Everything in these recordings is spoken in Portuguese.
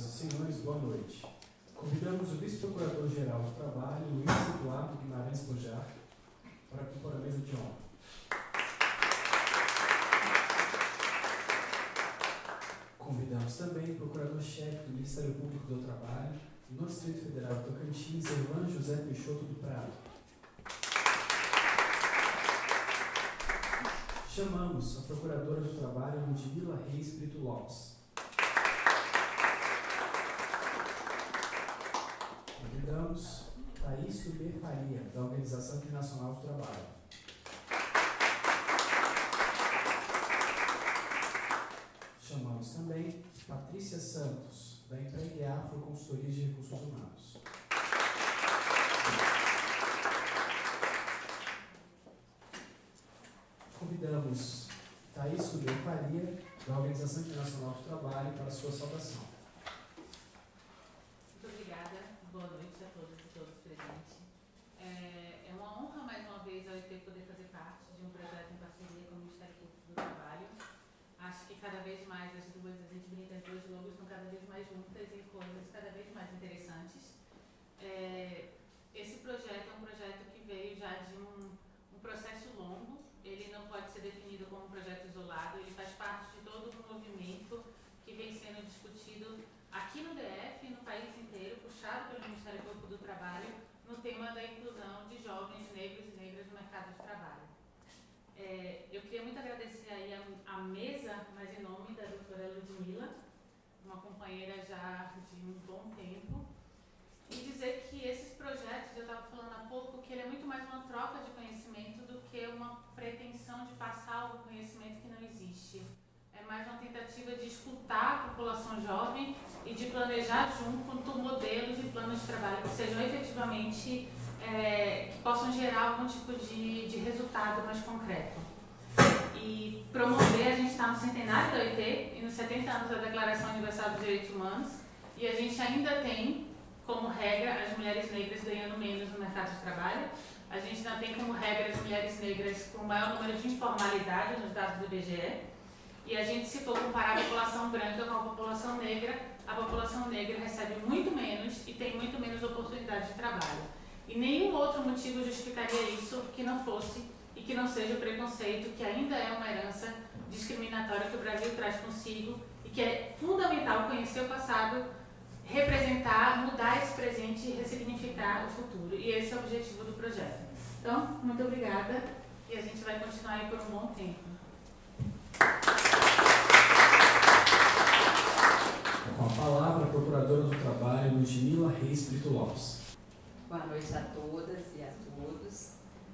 Senhoras e senhores, boa noite. Convidamos o Vice-Procurador-Geral do Trabalho, Luiz Eduardo Guimarães Bojar, para compor a mesa de honra. Convidamos também o Procurador-Chefe do Ministério Público do Trabalho, no Distrito Federal do Tocantins, Erlan José Peixoto do Prado. Chamamos a Procuradora do Trabalho, Ludmila Reis Brito Lopes. Convidamos Thaís B. Faria, da Organização Internacional do Trabalho. Chamamos também Patrícia Santos, da Empregue Afro Consultoria de Recursos Humanos. Convidamos Thaís B. Faria, da Organização Internacional do Trabalho, para a sua saudação. Muito obrigada. Boa noite a todas e todos presentes. É uma honra, mais uma vez, a OIT poder fazer parte de um projeto em parceria com o Ministério Público do Trabalho. Acho que cada vez mais a gente brinca, as duas logos estão cada vez mais juntas em coisas cada vez mais interessantes. Esse projeto é um projeto que veio já de um processo longo. Ele não pode ser definido como um projeto isolado, ele faz parte de todo um movimento que vem sendo discutido aqui no DF, no país inteiro, puxado pelo Ministério Público do Trabalho, no tema da inclusão de jovens negros e negras no mercado de trabalho. Eu queria muito agradecer aí a mesa, mas em nome da doutora Ludmila, uma companheira já de um bom tempo, e dizer que esses projetos, eu estava falando há pouco, que ele é muito mais uma troca de conhecimento do que uma pretensão de passar algum conhecimento que não existe. É mais uma tentativa de escutar a população jovem e de planejar junto modelos e planos de trabalho que sejam efetivamente, que possam gerar algum tipo de resultado mais concreto. E promover, a gente está no centenário da OIT e nos 70 anos da Declaração Universal dos Direitos Humanos, e a gente ainda tem como regra as mulheres negras ganhando menos no mercado de trabalho. A gente ainda tem como regra as mulheres negras com o maior número de informalidade nos dados do IBGE. E a gente, se for comparar a população branca com a população negra recebe muito menos e tem muito menos oportunidade de trabalho. E nenhum outro motivo justificaria isso que não fosse e que não seja o preconceito, que ainda é uma herança discriminatória que o Brasil traz consigo e que é fundamental conhecer o passado, representar, mudar esse presente e ressignificar o futuro. E esse é o objetivo do projeto. Então, muito obrigada e a gente vai continuar aí por um bom tempo. Com a palavra, a Procuradora do Trabalho, Ludmila Reis Brito Lopes. Boa noite a todas e a todos.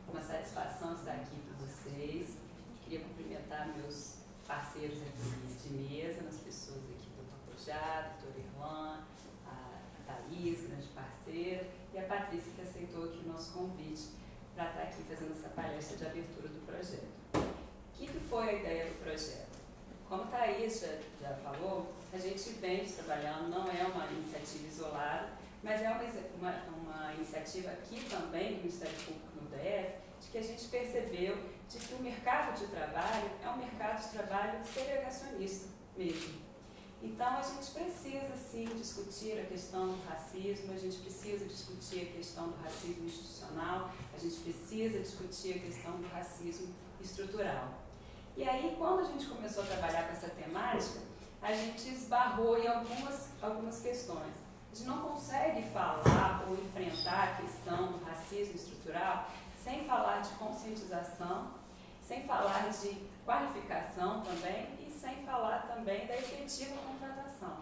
Uma satisfação estar aqui com vocês. Queria cumprimentar meus parceiros aqui de mesa, nas pessoas aqui do Bojar, do Dr. Erlan, a Thaís, grande parceira, e a Patrícia, que aceitou aqui o nosso convite para estar aqui fazendo essa palestra de abertura do projeto. O que foi a ideia do projeto? Como a Thaís já falou, a gente vem trabalhando, não é uma iniciativa isolada, mas é uma iniciativa aqui também do Ministério Público no DF, de que a gente percebeu de que o mercado de trabalho é um mercado de trabalho segregacionista mesmo. Então, a gente precisa, sim, discutir a questão do racismo, a gente precisa discutir a questão do racismo institucional, a gente precisa discutir a questão do racismo estrutural. E aí, quando a gente começou a trabalhar com essa temática, a gente esbarrou em algumas questões. A gente não consegue falar ou enfrentar a questão do racismo estrutural sem falar de conscientização, sem falar de qualificação também e sem falar também da efetiva contratação.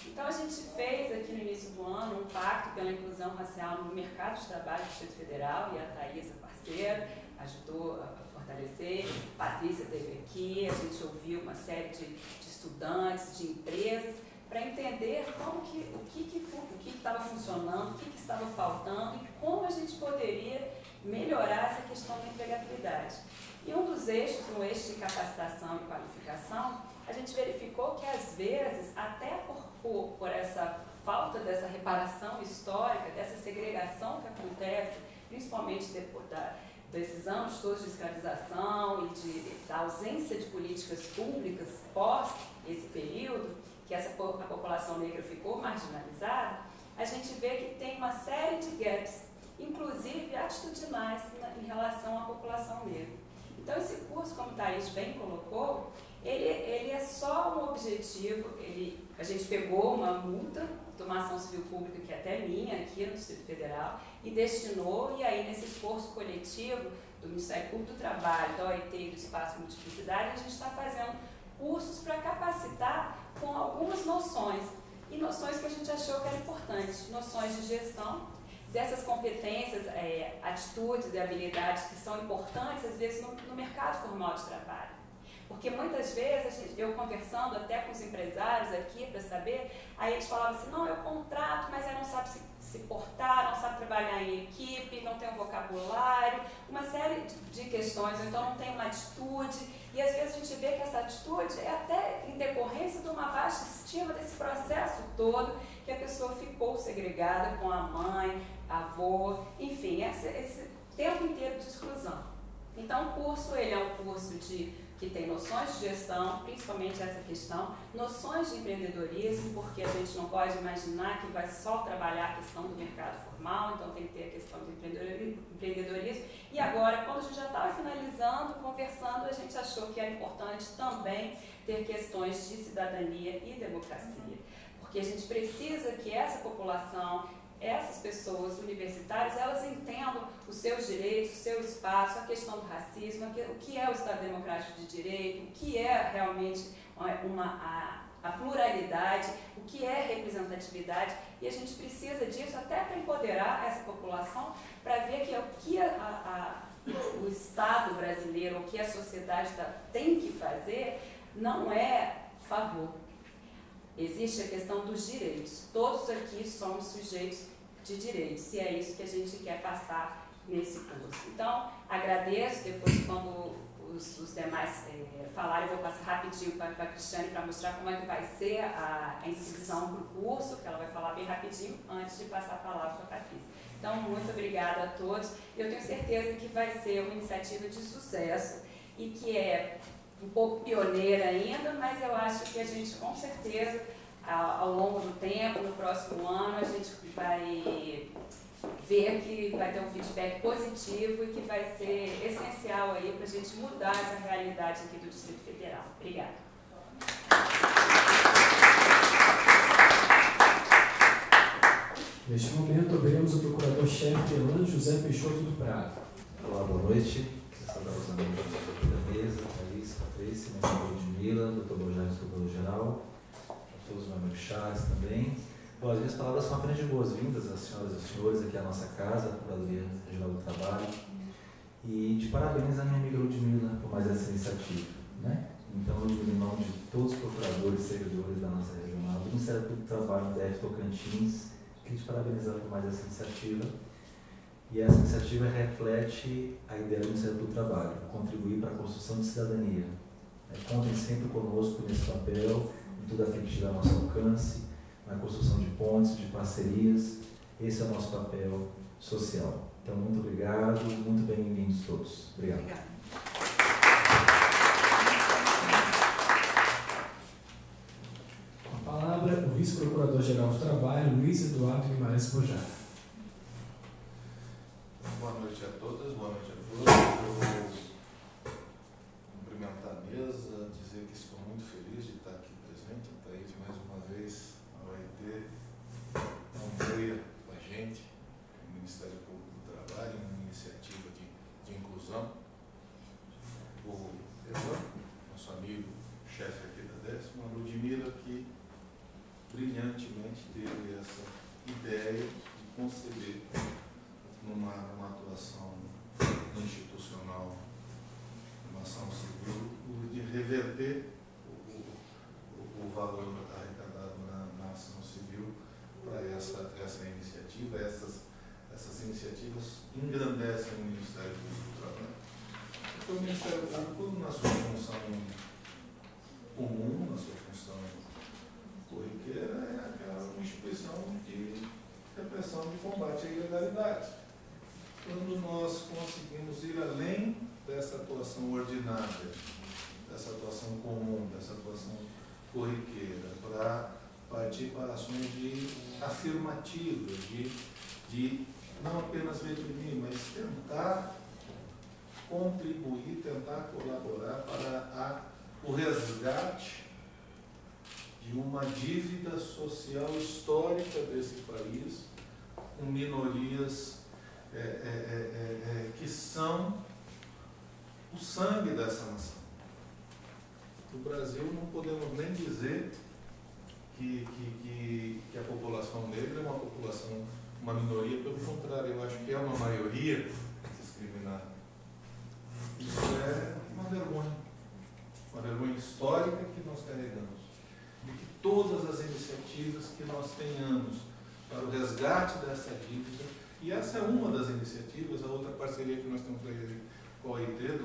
Então, a gente fez aqui no início do ano um pacto pela inclusão racial no mercado de trabalho do Distrito Federal, e a Thaís, a parceira, ajudou a fortalecer. A Patrícia esteve aqui, a gente ouviu uma série de estudantes, de empresas, para entender o que estava funcionando, o que estava faltando e como a gente poderia melhorar essa questão da empregabilidade. E um dos eixos, no eixo de capacitação e qualificação, a gente verificou que, às vezes, até por essa falta dessa reparação histórica, dessa segregação que acontece, principalmente depois desses anos todos de escravização e da ausência de políticas públicas pós esse período, que essa a população negra ficou marginalizada, a gente vê que tem uma série de gaps, inclusive atitudinais em relação à população negra. Então, esse curso, como Thaís bem colocou, ele é só um objetivo, a gente pegou uma multa de uma ação civil pública, que é até minha, aqui no Distrito Federal, e destinou, e aí nesse esforço coletivo do Ministério Público do Trabalho, da OIT e do Espaço Multiplicidade, a gente está fazendo cursos para capacitar com algumas noções, e noções que a gente achou que eram importantes, noções de gestão, dessas competências, atitudes e habilidades que são importantes, às vezes, no mercado formal de trabalho. Porque muitas vezes, eu conversando até com os empresários aqui para saber, aí eles falavam assim, não, eu contrato, mas aí não sabe se portar, não sabe trabalhar em equipe, não tem um vocabulário, uma série de questões, então não tem uma atitude, e às vezes a gente vê que essa atitude é até em decorrência de uma baixa estima desse processo todo, que a pessoa ficou segregada com a mãe, avô, enfim, esse tempo inteiro de exclusão. Então o curso, ele é um curso que tem noções de gestão, principalmente essa questão, noções de empreendedorismo, porque a gente não pode imaginar que vai só trabalhar a questão do mercado formal, então tem que ter a questão do empreendedorismo. E agora, quando a gente já estava finalizando, conversando, a gente achou que era importante também ter questões de cidadania e democracia, porque a gente precisa que essa população, essas pessoas universitárias, elas entendam os seus direitos, o seu espaço, a questão do racismo, o que é o Estado Democrático de Direito, o que é realmente a pluralidade, o que é representatividade, e a gente precisa disso até para empoderar essa população, para ver que o que o Estado brasileiro, o que a sociedade tem que fazer, não é favor. Existe a questão dos direitos. Todos aqui somos sujeitos de direitos, e é isso que a gente quer passar nesse curso. Então, agradeço, depois quando os demais falarem, eu vou passar rapidinho para a Cristiane para mostrar como é que vai ser a inscrição para o curso, que ela vai falar bem rapidinho, antes de passar a palavra para a Patrícia. Então, muito obrigada a todos. Eu tenho certeza que vai ser uma iniciativa de sucesso e que é um pouco pioneira ainda, mas eu acho que a gente, com certeza, ao longo do tempo, no próximo ano, a gente vai ver que vai ter um feedback positivo e que vai ser essencial aí para a gente mudar essa realidade aqui do Distrito Federal. Obrigada. Neste momento, ouviremos o Procurador-Chefe Elan José Peixoto do Prado. Olá, boa noite. Quero saudar os amigos da mesa, Thaís, Patrícia, meu amigo Ludmila, Dr. Borges, Procurador-Geral, a todos os meus amigos Charles também. Bom, as minhas palavras são apenas de boas-vindas às senhoras e aos senhores aqui à nossa casa, a Procuradoria Regional do Trabalho, e de parabéns à minha amiga Ludmila por mais essa iniciativa, né? Então, Ludmila, em nome de todos os procuradores e servidores da nossa regional, do Ministério Público do Trabalho, DF Tocantins, queria te parabenizar por mais essa iniciativa. E essa iniciativa reflete a ideia do Ministério Público do Trabalho, contribuir para a construção de cidadania. Contem sempre conosco nesse papel, em tudo aquilo que estiver ao nosso alcance, na construção de pontes, de parcerias. Esse é o nosso papel social. Então, muito obrigado, muito bem-vindos todos. Obrigado. Com a palavra, o Vice-Procurador-Geral do Trabalho, Luiz Eduardo Guimarães Bojá. Boa noite a todas, boa noite a todos. Eu vou cumprimentar a mesa, dizer que estou muito feliz de estar aqui presente. A Thaís, mais uma vez, a OIT apoia com a gente, o Ministério Público do Trabalho, em uma iniciativa de inclusão. O Evan, nosso amigo, chefe aqui da 10ª, a Ludmila, que brilhantemente teve essa ideia de conceber numa atuação institucional, numa ação civil, de reverter o valor arrecadado na ação civil para essa iniciativa. Essas iniciativas engrandecem o Ministério Público do Trabalho. Porque o Ministério Público, na sua função comum, na sua função corriqueira, é aquela instituição de repressão de combate à ilegalidade. Quando nós conseguimos ir além dessa atuação ordinária, dessa atuação comum, dessa atuação corriqueira, para partir para ações afirmativas, de não apenas reprimir, mas tentar contribuir, tentar colaborar para o resgate de uma dívida social histórica desse país, com minorias que são o sangue dessa nação. No Brasil não podemos nem dizer que a população negra é uma população, uma minoria, pelo contrário, eu acho que é uma maioria discriminada. Isso é uma vergonha histórica que nós carregamos. E que todas as iniciativas que nós tenhamos para o resgate dessa dívida, e essa é uma das iniciativas, a outra parceria que nós temos com a OIT,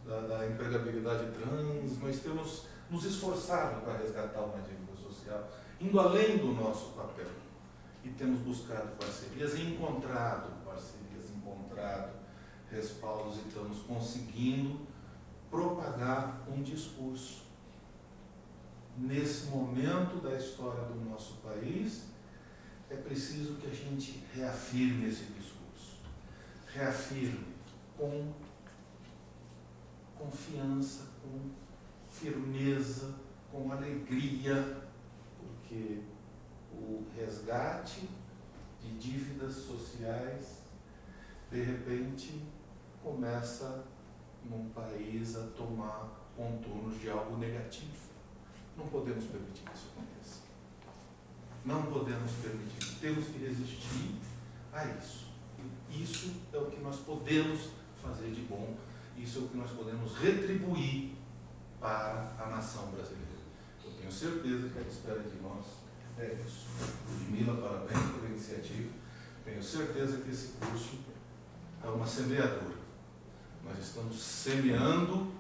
da empregabilidade trans, nós temos nos esforçado para resgatar uma dívida social, indo além do nosso papel. E temos buscado parcerias e encontrado respaldos e estamos conseguindo propagar um discurso. Nesse momento da história do nosso país, é preciso que a gente reafirme esse discurso. Reafirme com confiança, com firmeza, com alegria, porque o resgate de dívidas sociais, de repente, começa num país a tomar contornos de algo negativo. Não podemos permitir que isso aconteça. Não podemos permitir. Temos que resistir a isso. Isso é o que nós podemos fazer de bom. Isso é o que nós podemos retribuir para a nação brasileira. Eu tenho certeza que a espera de nós é isso. Ludmila, parabéns pela iniciativa. Tenho certeza que esse curso é uma semeadura. Nós estamos semeando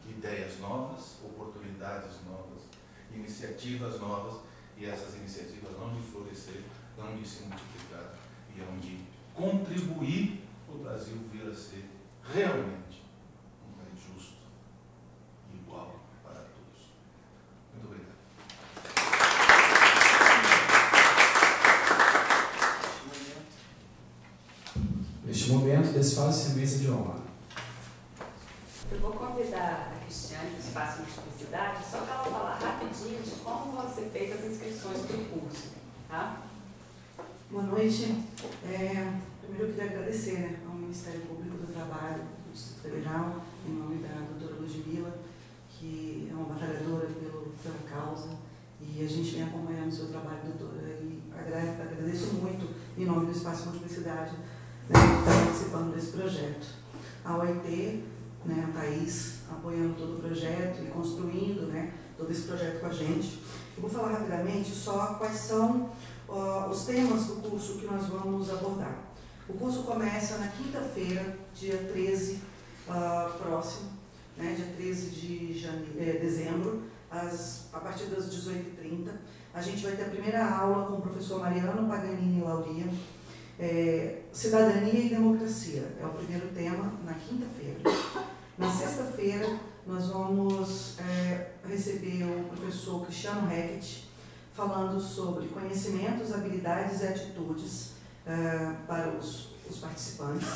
ideias novas, oportunidades novas, iniciativas novas, e essas iniciativas vão de florescer, vão de se multiplicar e vão de contribuir para o Brasil vir a ser realmente um país justo e igual para todos. Muito obrigado. Neste momento, desfaz-se a mesa de honra. Eu vou convidar a Cristiane do Espaço Multiplicidade, só para ela falar rapidinho de como vão ser feitas as inscrições para o curso. Tá? Boa noite. Primeiro eu queria agradecer ao Ministério Público do Trabalho do Distrito Federal, em nome da doutora Ludmila, que é uma batalhadora pela causa, e a gente vem acompanhando o seu trabalho, doutora, e agradeço muito, em nome do Espaço Multiplicidade, por estar participando desse projeto. A OIT, a Thaís, apoiando todo o projeto e construindo todo esse projeto com a gente. Eu vou falar rapidamente só quais são os temas do curso que nós vamos abordar. O curso começa na quinta-feira, dia 13 próximo, dia 13 de dezembro, a partir das 18h30. A gente vai ter a primeira aula com o professor Mariano Paganini Lauria, Cidadania e Democracia, é o primeiro tema, na quinta-feira. Na sexta-feira, nós vamos receber o professor Cristiano Heckett, falando sobre conhecimentos, habilidades e atitudes para os participantes.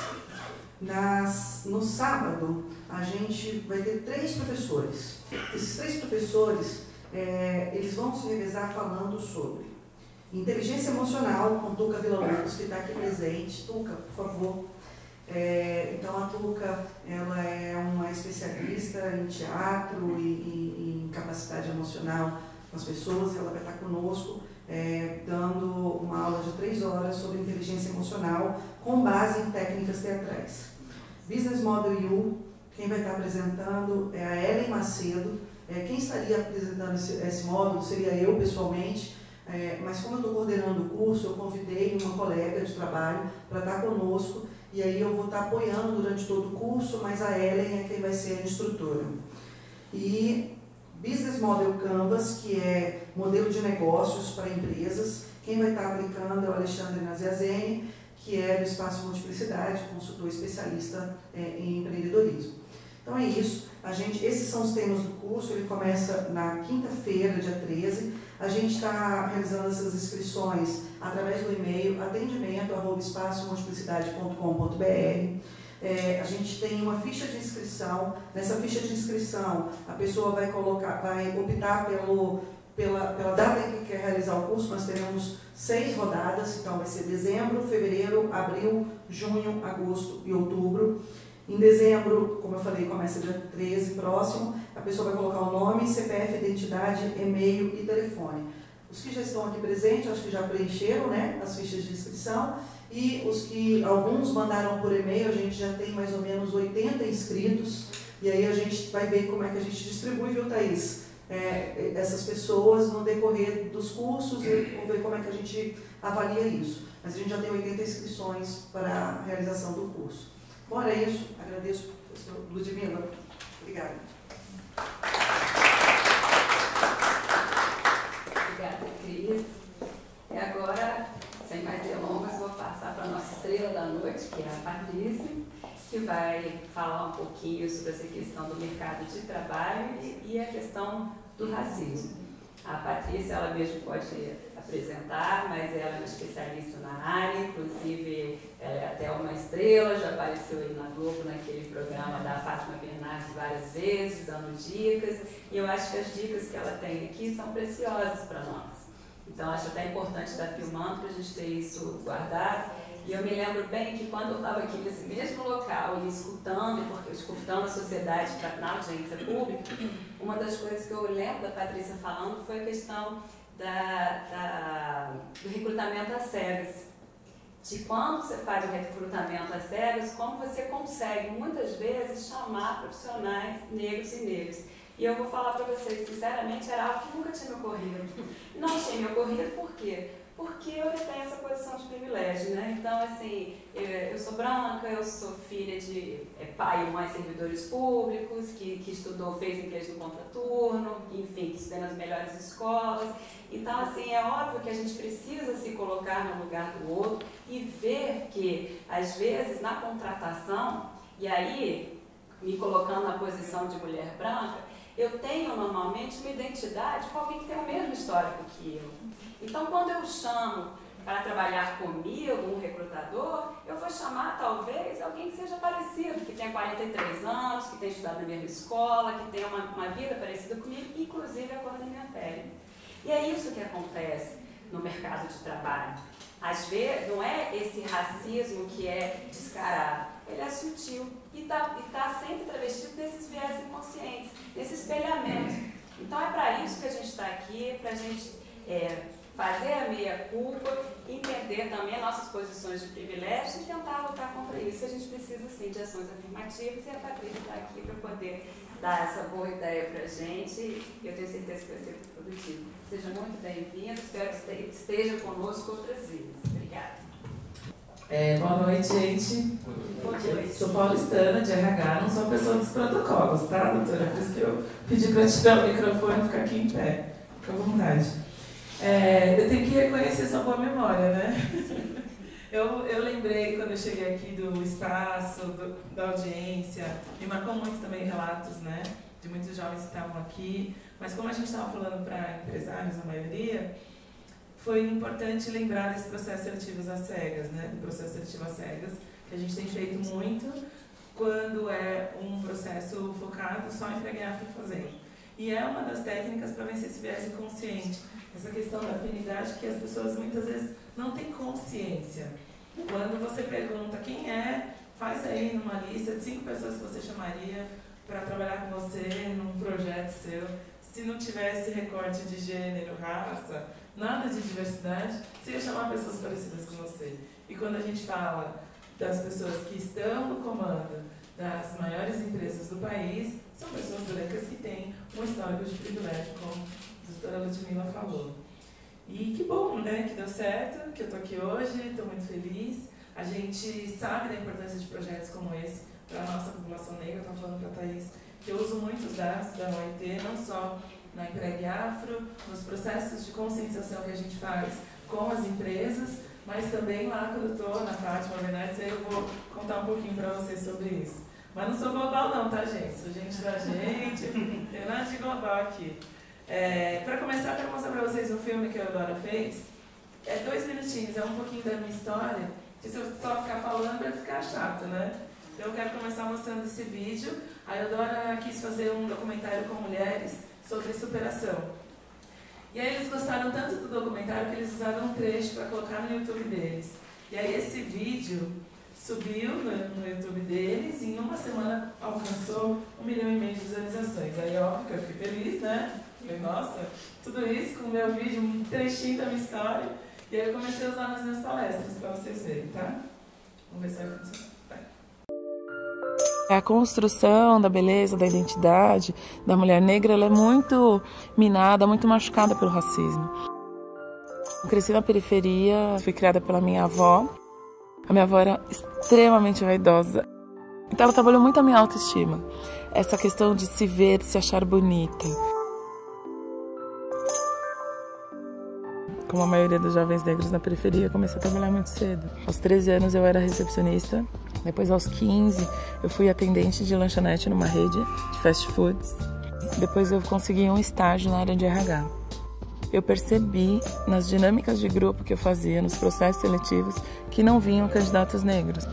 No sábado, a gente vai ter 3 professores. Esses 3 professores, eles vão se revezar falando sobre inteligência emocional, com Tuca Villa-Lobos, que está aqui presente. Tuca, por favor. Então, a Tuca, ela é uma especialista em teatro e em capacidade emocional com as pessoas. Ela vai estar conosco dando uma aula de 3 horas sobre inteligência emocional com base em técnicas teatrais. Business Model U, quem vai estar apresentando é a Ellen Macedo. Quem estaria apresentando esse módulo seria eu, pessoalmente, mas como eu estou coordenando o curso, eu convidei uma colega de trabalho para estar conosco, e aí eu vou estar apoiando durante todo o curso, mas a Ellen é quem vai ser a instrutora. E Business Model Canvas, que é modelo de negócios para empresas, quem vai estar aplicando é o Alexandre Naziazene, que é do Espaço Multiplicidade, consultor especialista em empreendedorismo. Então é isso. Esses são os temas do curso, ele começa na quinta-feira, dia 13. A gente está realizando essas inscrições através do e-mail atendimento@espacomultiplicidade.com.br. A gente tem uma ficha de inscrição. Nessa ficha de inscrição, a pessoa vai optar pela data em que quer realizar o curso. Nós teremos 6 rodadas, então vai ser dezembro, fevereiro, abril, junho, agosto e outubro. Em dezembro, como eu falei, começa dia 13 próximo. A pessoa vai colocar o nome, CPF, identidade, e-mail e telefone. Os que já estão aqui presentes, acho que já preencheram, né, as fichas de inscrição. E alguns mandaram por e-mail, a gente já tem mais ou menos 80 inscritos. E aí a gente vai ver como é que a gente distribui, viu, Thaís? Essas pessoas no decorrer dos cursos, e vamos ver como é que a gente avalia isso. Mas a gente já tem 80 inscrições para a realização do curso. Bom, era isso. Agradeço, professor Ludmila. Obrigada. Obrigada, Cris. E agora, sem mais delongas, vou passar para a nossa estrela da noite, que é a Patrícia, que vai falar um pouquinho sobre essa questão do mercado de trabalho e a questão do racismo. A Patrícia, ela mesma pode apresentar, mas ela é uma especialista na área, inclusive ela é até uma estrela, já apareceu aí na Globo, naquele programa da Fátima Bernardes várias vezes, dando dicas, e eu acho que as dicas que ela tem aqui são preciosas para nós. Então, acho até importante estar filmando para a gente ter isso guardado. E eu me lembro bem que quando eu estava aqui nesse mesmo local e escutando a sociedade na audiência pública, uma das coisas que eu lembro da Patrícia falando foi a questão do recrutamento às cegas. De quando você faz o recrutamento às cegas, como você consegue muitas vezes chamar profissionais negros e negras. E eu vou falar para vocês, sinceramente, era algo que nunca tinha me ocorrido. Não tinha me ocorrido por quê? Porque eu tenho essa posição de privilégio, né? Então, assim, eu sou branca, eu sou filha de pai e mãe servidores públicos, que estudou, fez inglês no contraturno, enfim, que estudou nas melhores escolas. Então, assim, é óbvio que a gente precisa se colocar no lugar do outro e ver que, às vezes, na contratação, e aí, me colocando na posição de mulher branca, eu tenho normalmente uma identidade com alguém que tem o mesmo histórico que eu. Então, quando eu chamo para trabalhar comigo, um recrutador, eu vou chamar talvez alguém que seja parecido, que tenha 43 anos, que tenha estudado na mesma escola, que tenha uma vida parecida comigo, inclusive a cor da minha pele. E é isso que acontece no mercado de trabalho. Às vezes, não é esse racismo que é descarado, ele é sutil e está sempre travestido desses viés inconscientes, desse espelhamento. Então, é para isso que a gente está aqui, para a gente fazer a meia-culpa, entender também nossas posições de privilégio e tentar lutar contra isso. A gente precisa, sim, de ações afirmativas e a Patrícia está aqui para poder dar essa boa ideia para a gente e eu tenho certeza que vai ser produtivo. Seja muito bem-vindo, espero que esteja conosco outras vezes. Obrigada. Boa noite, gente. Boa noite. Sou paulistana, de RH, não sou pessoa dos protocolos, tá, doutora? Por isso que eu pedi para tirar o microfone e ficar aqui em pé. Fica à vontade. Eu tenho que reconhecer sua boa memória, né? Eu lembrei quando eu cheguei aqui do espaço, da audiência, me marcou muito também relatos, né, de muitos jovens que estavam aqui, mas como a gente estava falando para empresários, a maioria, foi importante lembrar desse processo seletivo às cegas, né, do processo seletivo às cegas, que a gente tem feito muito quando é um processo focado só em pregar e fazer. E é uma das técnicas para vencer esse viés inconsciente, essa questão da afinidade que as pessoas muitas vezes não têm consciência. Quando você pergunta quem é, faz aí numa lista de 5 pessoas que você chamaria para trabalhar com você num projeto seu. Se não tivesse recorte de gênero, raça, nada de diversidade, você ia chamar pessoas parecidas com você. E quando a gente fala das pessoas que estão no comando das maiores empresas do país, são pessoas brancas que têm um histórico de privilégio, como a doutora Ludmila falou. E que bom, né, que deu certo, que eu estou aqui hoje, estou muito feliz. A gente sabe da importância de projetos como esse para a nossa população negra. Eu estava falando para a Thaís que eu uso muitos dados da OIT, não só na Empregue Afro, nos processos de conscientização que a gente faz com as empresas, mas também lá quando eu estou na Fátima Bernardes, aí eu vou contar um pouquinho para vocês sobre isso. Mas não sou global não, tá, gente? Sou gente da gente, não tem nada de global aqui. Para começar, quero mostrar para vocês um filme que a Eudora fez. 2 minutinhos, é um pouquinho da minha história, que se eu só ficar falando vai ficar chato, né? Então eu quero começar mostrando esse vídeo. A Eudora quis fazer um documentário com mulheres sobre superação. E aí eles gostaram tanto do documentário que eles usaram um trecho para colocar no YouTube deles. E aí esse vídeo subiu no YouTube deles e em uma semana alcançou 1,5 milhão de visualizações. Aí óbvio que eu fiquei feliz, né? Falei, nossa, tudo isso com o meu vídeo, um trechinho da minha história. E aí eu comecei a usar nas minhas palestras para vocês verem, tá? Vamos ver se vai funcionar. A construção da beleza, da identidade da mulher negra, ela é muito minada, muito machucada pelo racismo. Eu cresci na periferia, fui criada pela minha avó. A minha avó era extremamente vaidosa. Então ela trabalhou muito a minha autoestima. Essa questão de se ver, de se achar bonita. Como a maioria dos jovens negros na periferia, eu comecei a trabalhar muito cedo. Aos 13 anos eu era recepcionista. Depois, aos 15, eu fui atendente de lanchonete numa rede de fast foods. Depois eu consegui um estágio na área de RH. Eu percebi nas dinâmicas de grupo que eu fazia, nos processos seletivos, que não vinham candidatos negros.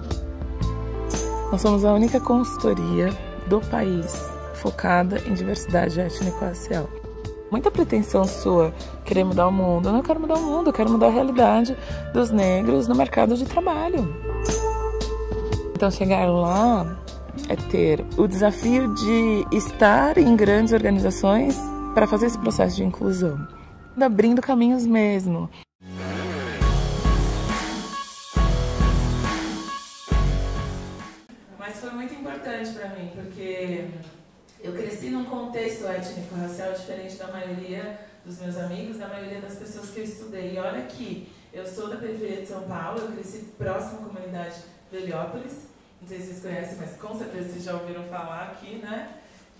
Nós somos a única consultoria do país focada em diversidade étnico-racial. Muita pretensão sua querer mudar o mundo. Eu não quero mudar o mundo, eu quero mudar a realidade dos negros no mercado de trabalho. Então chegar lá é ter o desafio de estar em grandes organizações para fazer esse processo de inclusão. Abrindo caminhos mesmo. Mas foi muito importante para mim, porque eu cresci num contexto étnico-racial diferente da maioria dos meus amigos, da maioria das pessoas que eu estudei. E olha que eu sou da periferia de São Paulo, eu cresci próximo à comunidade de Heliópolis. Não sei se vocês conhecem, mas com certeza vocês já ouviram falar aqui, né?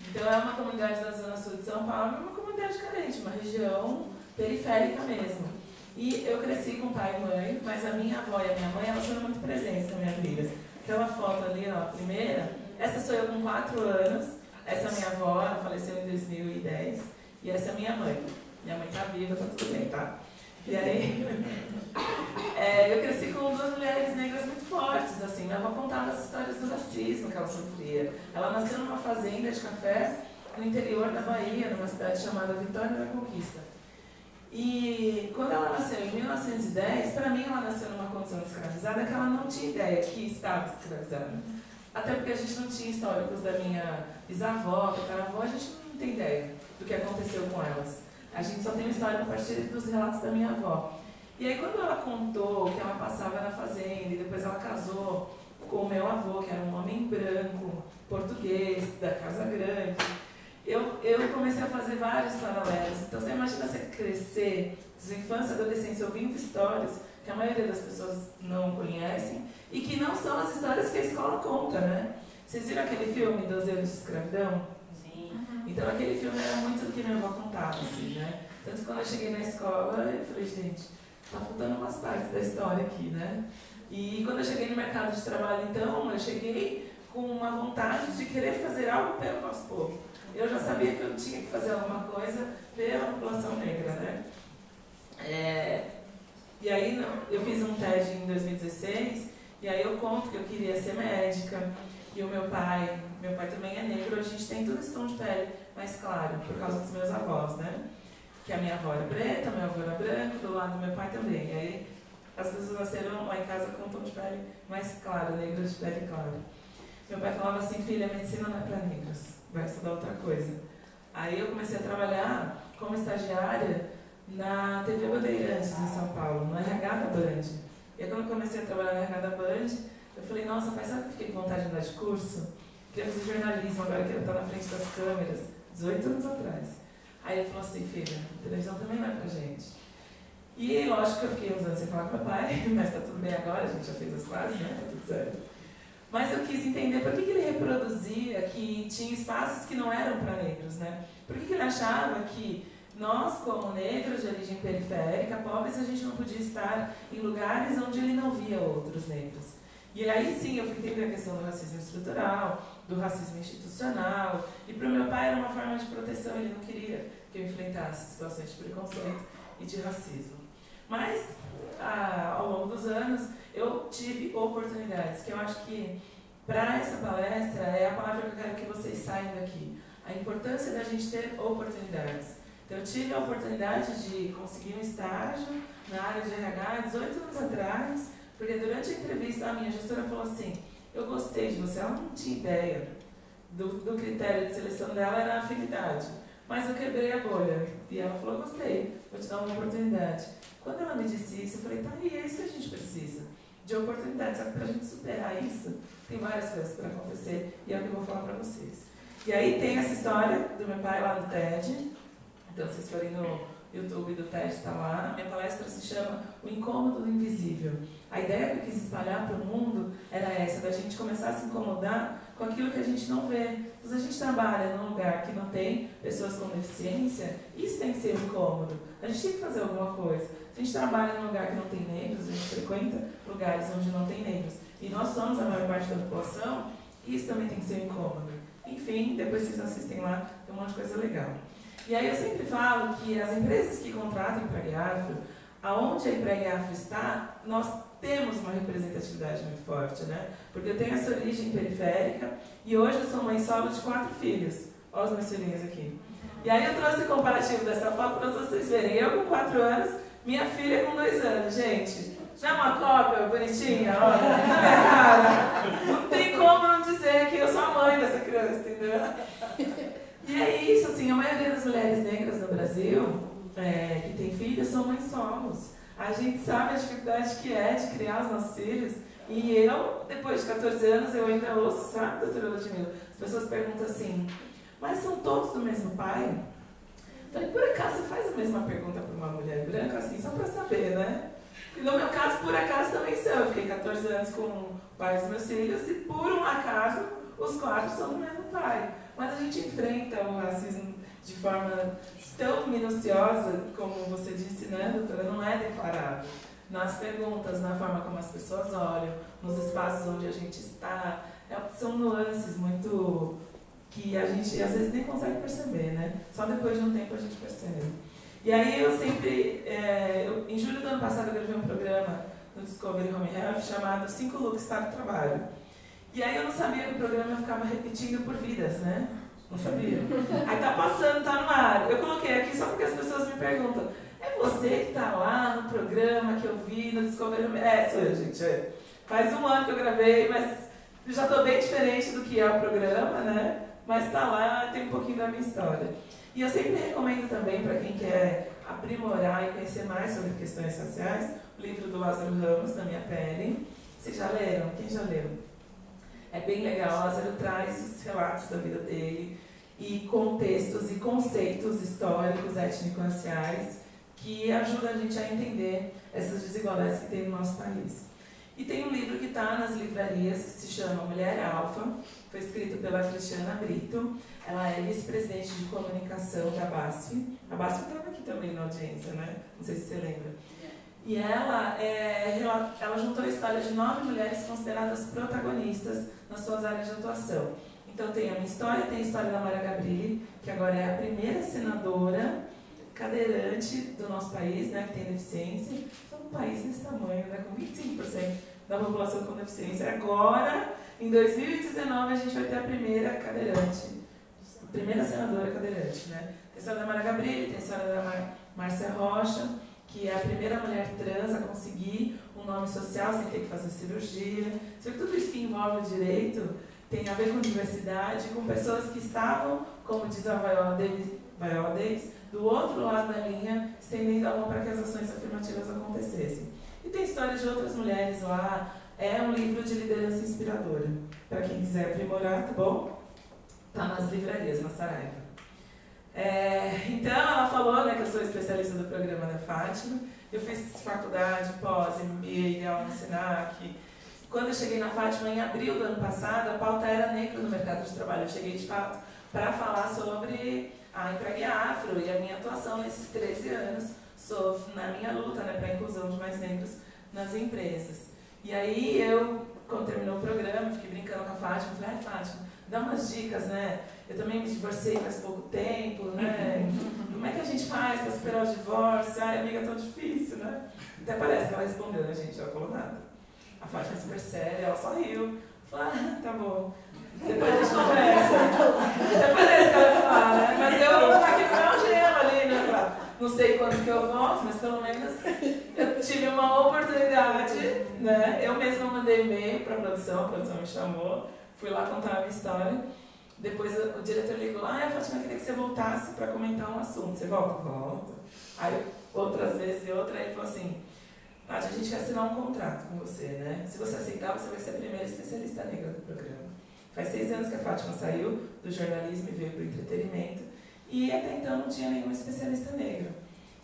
Então é uma comunidade da Zona Sul de São Paulo, uma comunidade carente, uma região periférica mesmo. E eu cresci com pai e mãe, mas a minha avó e a minha mãe, elas foram muito presentes na minha vida. Aquela foto ali, ó, a primeira, essa sou eu com 4 anos, essa é a minha avó, ela faleceu em 2010, e essa é a minha mãe. Minha mãe tá viva, tá tudo bem, tá? E aí, eu cresci com 2 mulheres negras muito fortes, assim. Minha avó contava as histórias do racismo que ela sofria. Ela nasceu numa fazenda de café no interior da Bahia, numa cidade chamada Vitória da Conquista. E quando ela nasceu em 1910, para mim ela nasceu numa condição de escravizada que ela não tinha ideia que estava escravizada. Até porque a gente não tinha históricos da minha bisavó, tataravó, a gente não tem ideia do que aconteceu com elas. A gente só tem uma história a partir dos relatos da minha avó. E aí quando ela contou que ela passava na fazenda e depois ela casou com o meu avô, que era um homem branco, português, da Casa Grande, eu comecei a fazer vários paralelos. Então você imagina você crescer, sua infância e adolescência, ouvindo histórias que a maioria das pessoas não conhecem e que não são as histórias que a escola conta, né? Vocês viram aquele filme, 12 anos de escravidão? Sim. Então aquele filme era muito do que minha avó contava, assim, né? Tanto que quando eu cheguei na escola, eu falei, gente, tá faltando umas partes da história aqui, né? E quando eu cheguei no mercado de trabalho, então, eu cheguei com uma vontade de querer fazer algo pelo nosso povo. Eu já sabia que eu tinha que fazer alguma coisa pela população negra, né? E aí eu fiz um TED em 2016, e aí eu conto que eu queria ser médica, e o meu pai também é negro, a gente tem todo esse tom de pele mais claro, por causa dos meus avós, né? Que a minha avó era preta, meu avô era branco, do lado do meu pai também. E aí as pessoas nasceram lá em casa com um tom de pele mais claro, negro de pele clara. Meu pai falava assim, filha, a medicina não é para negros, vai estudar outra coisa. Aí eu comecei a trabalhar como estagiária na TV Bandeirantes em São Paulo, no RH da Band. E aí quando eu comecei a trabalhar no RH da Band, eu falei, nossa, pai, sabe que eu fiquei com vontade de mudar de curso? Queria fazer jornalismo, agora quero estar na frente das câmeras, 18 anos atrás. Aí ele falou assim, filha, a televisão também não é pra gente. E lógico que eu fiquei uns anos sem falar com meu pai, mas tá tudo bem agora, a gente já fez as classes, né? Tá tudo certo. Mas eu quis entender por que ele reproduzia que tinha espaços que não eram para negros, né? Por que ele achava que nós, como negros de origem periférica, pobres, a gente não podia estar em lugares onde ele não via outros negros. E aí sim eu fui entender a questão do racismo estrutural, do racismo institucional, e para o meu pai era uma forma de proteção, ele não queria que eu enfrentasse situações de preconceito e de racismo. Mas, ao longo dos anos, eu tive oportunidades, que eu acho que para essa palestra é a palavra que eu quero que vocês saiam daqui. A importância da gente ter oportunidades. Então, eu tive a oportunidade de conseguir um estágio na área de RH 18 anos atrás, porque durante a entrevista a minha gestora falou assim, eu gostei de você, ela não tinha ideia do critério de seleção dela, era a afinidade. Mas eu quebrei a bolha. E ela falou, gostei, vou te dar uma oportunidade. Quando ela me disse isso, eu falei, tá, e é isso que a gente precisa, de oportunidade. Só que pra gente superar isso, tem várias coisas para acontecer, e é o que eu vou falar para vocês. E aí tem essa história do meu pai lá no TED. Então, se vocês forem no YouTube do TED, está lá. A minha palestra se chama O Incômodo do Invisível. A ideia que eu quis espalhar para o mundo era essa, da gente começar a se incomodar com aquilo que a gente não vê. Se a gente trabalha num lugar que não tem pessoas com deficiência, isso tem que ser um incômodo. A gente tem que fazer alguma coisa. Se a gente trabalha num lugar que não tem negros, a gente frequenta lugares onde não tem negros, e nós somos a maior parte da população, isso também tem que ser um incômodo. Enfim, depois vocês assistem lá, tem um monte de coisa legal. E aí eu sempre falo que as empresas que contratam emprego afro, aonde a emprego afro está, nós temos uma representatividade muito forte, né? Porque eu tenho essa origem periférica e hoje eu sou mãe solo de 4 filhos. Olha os meus filhinhos aqui. E aí eu trouxe o comparativo dessa foto para vocês verem. Eu com 4 anos, minha filha com 2 anos. Gente, já uma cópia bonitinha, olha, na minha cara. Não tem como não dizer que eu sou a mãe dessa criança, entendeu? E é isso, assim, a maioria das mulheres negras no Brasil, que tem filhos, são mães solos. A gente sabe a dificuldade que é de criar os nossos filhos. E eu, depois de 14 anos, eu ainda ouço, sabe, doutora Ludmila? As pessoas perguntam assim, mas são todos do mesmo pai? Eu falei, por acaso você faz a mesma pergunta para uma mulher branca, assim, só para saber, né? E no meu caso, por acaso, também são. Eu fiquei 14 anos com o pai dos meus filhos e, por um acaso, os 4 são do mesmo pai. Mas a gente enfrenta o racismo de forma tão minuciosa, como você disse, né, doutora? Não é declarado. Nas perguntas, na forma como as pessoas olham, nos espaços onde a gente está, são nuances muito que a gente às vezes nem consegue perceber, né? Só depois de um tempo a gente percebe. E aí eu sempre, em julho do ano passado eu gravei um programa no Discovery Home Health chamado 5 Looks para o Trabalho. E aí eu não sabia que o programa ficava repetindo por vidas, né? Não sabia. Aí tá passando, tá no ar. Eu coloquei aqui só porque as pessoas me perguntam, é você que tá lá no programa que eu vi no Discovery Home Health? Sou eu, gente. Faz um ano que eu gravei, mas já tô bem diferente do que é o programa, né? Mas tá lá, tem um pouquinho da minha história. E eu sempre recomendo também para quem quer aprimorar e conhecer mais sobre questões raciais, o livro do Lázaro Ramos, Na Minha Pele. Vocês já leram? Quem já leu? É bem legal, o Lázaro traz os relatos da vida dele e contextos e conceitos históricos, étnico-raciais, que ajudam a gente a entender essas desigualdades que tem no nosso país. E tem um livro que está nas livrarias, que se chama Mulher Alfa, foi escrito pela Cristiana Brito. Ela é vice-presidente de comunicação da BASF. A BASF estava aqui também na audiência, né? Não sei se você lembra. E ela juntou a história de 9 mulheres consideradas protagonistas nas suas áreas de atuação. Então tem a minha história, tem a história da Mara Gabrilli, que agora é a primeira senadora cadeirante do nosso país, né, que tem deficiência. Somos um país desse tamanho, né, com 25% da população com deficiência. Agora, em 2019, a gente vai ter a primeira cadeirante, a primeira senadora cadeirante, né? Tem a história da Mara Gabrilli, tem a história da Márcia Rocha, que é a primeira mulher trans a conseguir um nome social sem ter que fazer cirurgia. Só que tudo isso que envolve o direito tem a ver com diversidade, com pessoas que estavam, como diz a Viola Davis, do outro lado da linha, estendendo a mão para que as ações afirmativas acontecessem. E tem histórias de outras mulheres lá. É um livro de liderança inspiradora. Para quem quiser aprimorar, tá bom? Tá nas livrarias, na Saraiva. Então, ela falou, né, que eu sou especialista do programa da Fátima. Eu fiz faculdade, pós, MBA, aula no SENAC. Quando eu cheguei na Fátima, em abril do ano passado, a pauta era negro no mercado de trabalho. Eu cheguei, de fato, para falar sobre a emprego afro e a minha atuação nesses 13 anos na minha luta, né, para a inclusão de mais negros nas empresas. E aí eu quando terminou o programa, fiquei brincando com a Fátima, falei, Fátima, dá umas dicas, né? Eu também me divorciei faz pouco tempo, né? Como é que a gente faz para superar o divórcio? Ai, amiga, é tão difícil, né? Até parece que ela respondeu, né, gente? Ela falou nada. A Fátima é super séria, ela só riu. Falou, tá bom. Depois a gente conversa. Até parece que ela ia falar, né? Mas eu vou ficar aqui com o meu gelo ali, né? Não sei quando que eu volto, mas pelo menos eu tive uma oportunidade, né? Eu mesma mandei e-mail para a produção me chamou, fui lá contar a minha história. Depois o diretor ligou, Fátima, eu queria que você voltasse para comentar um assunto. Você volta? Volta. Aí outras vezes e outra, aí ele falou assim, Nádia, a gente quer assinar um contrato com você, né? Se você aceitar, você vai ser a primeira especialista negra do programa. Faz 6 anos que a Fátima saiu do jornalismo e veio para o entretenimento, e até então não tinha nenhuma especialista negra.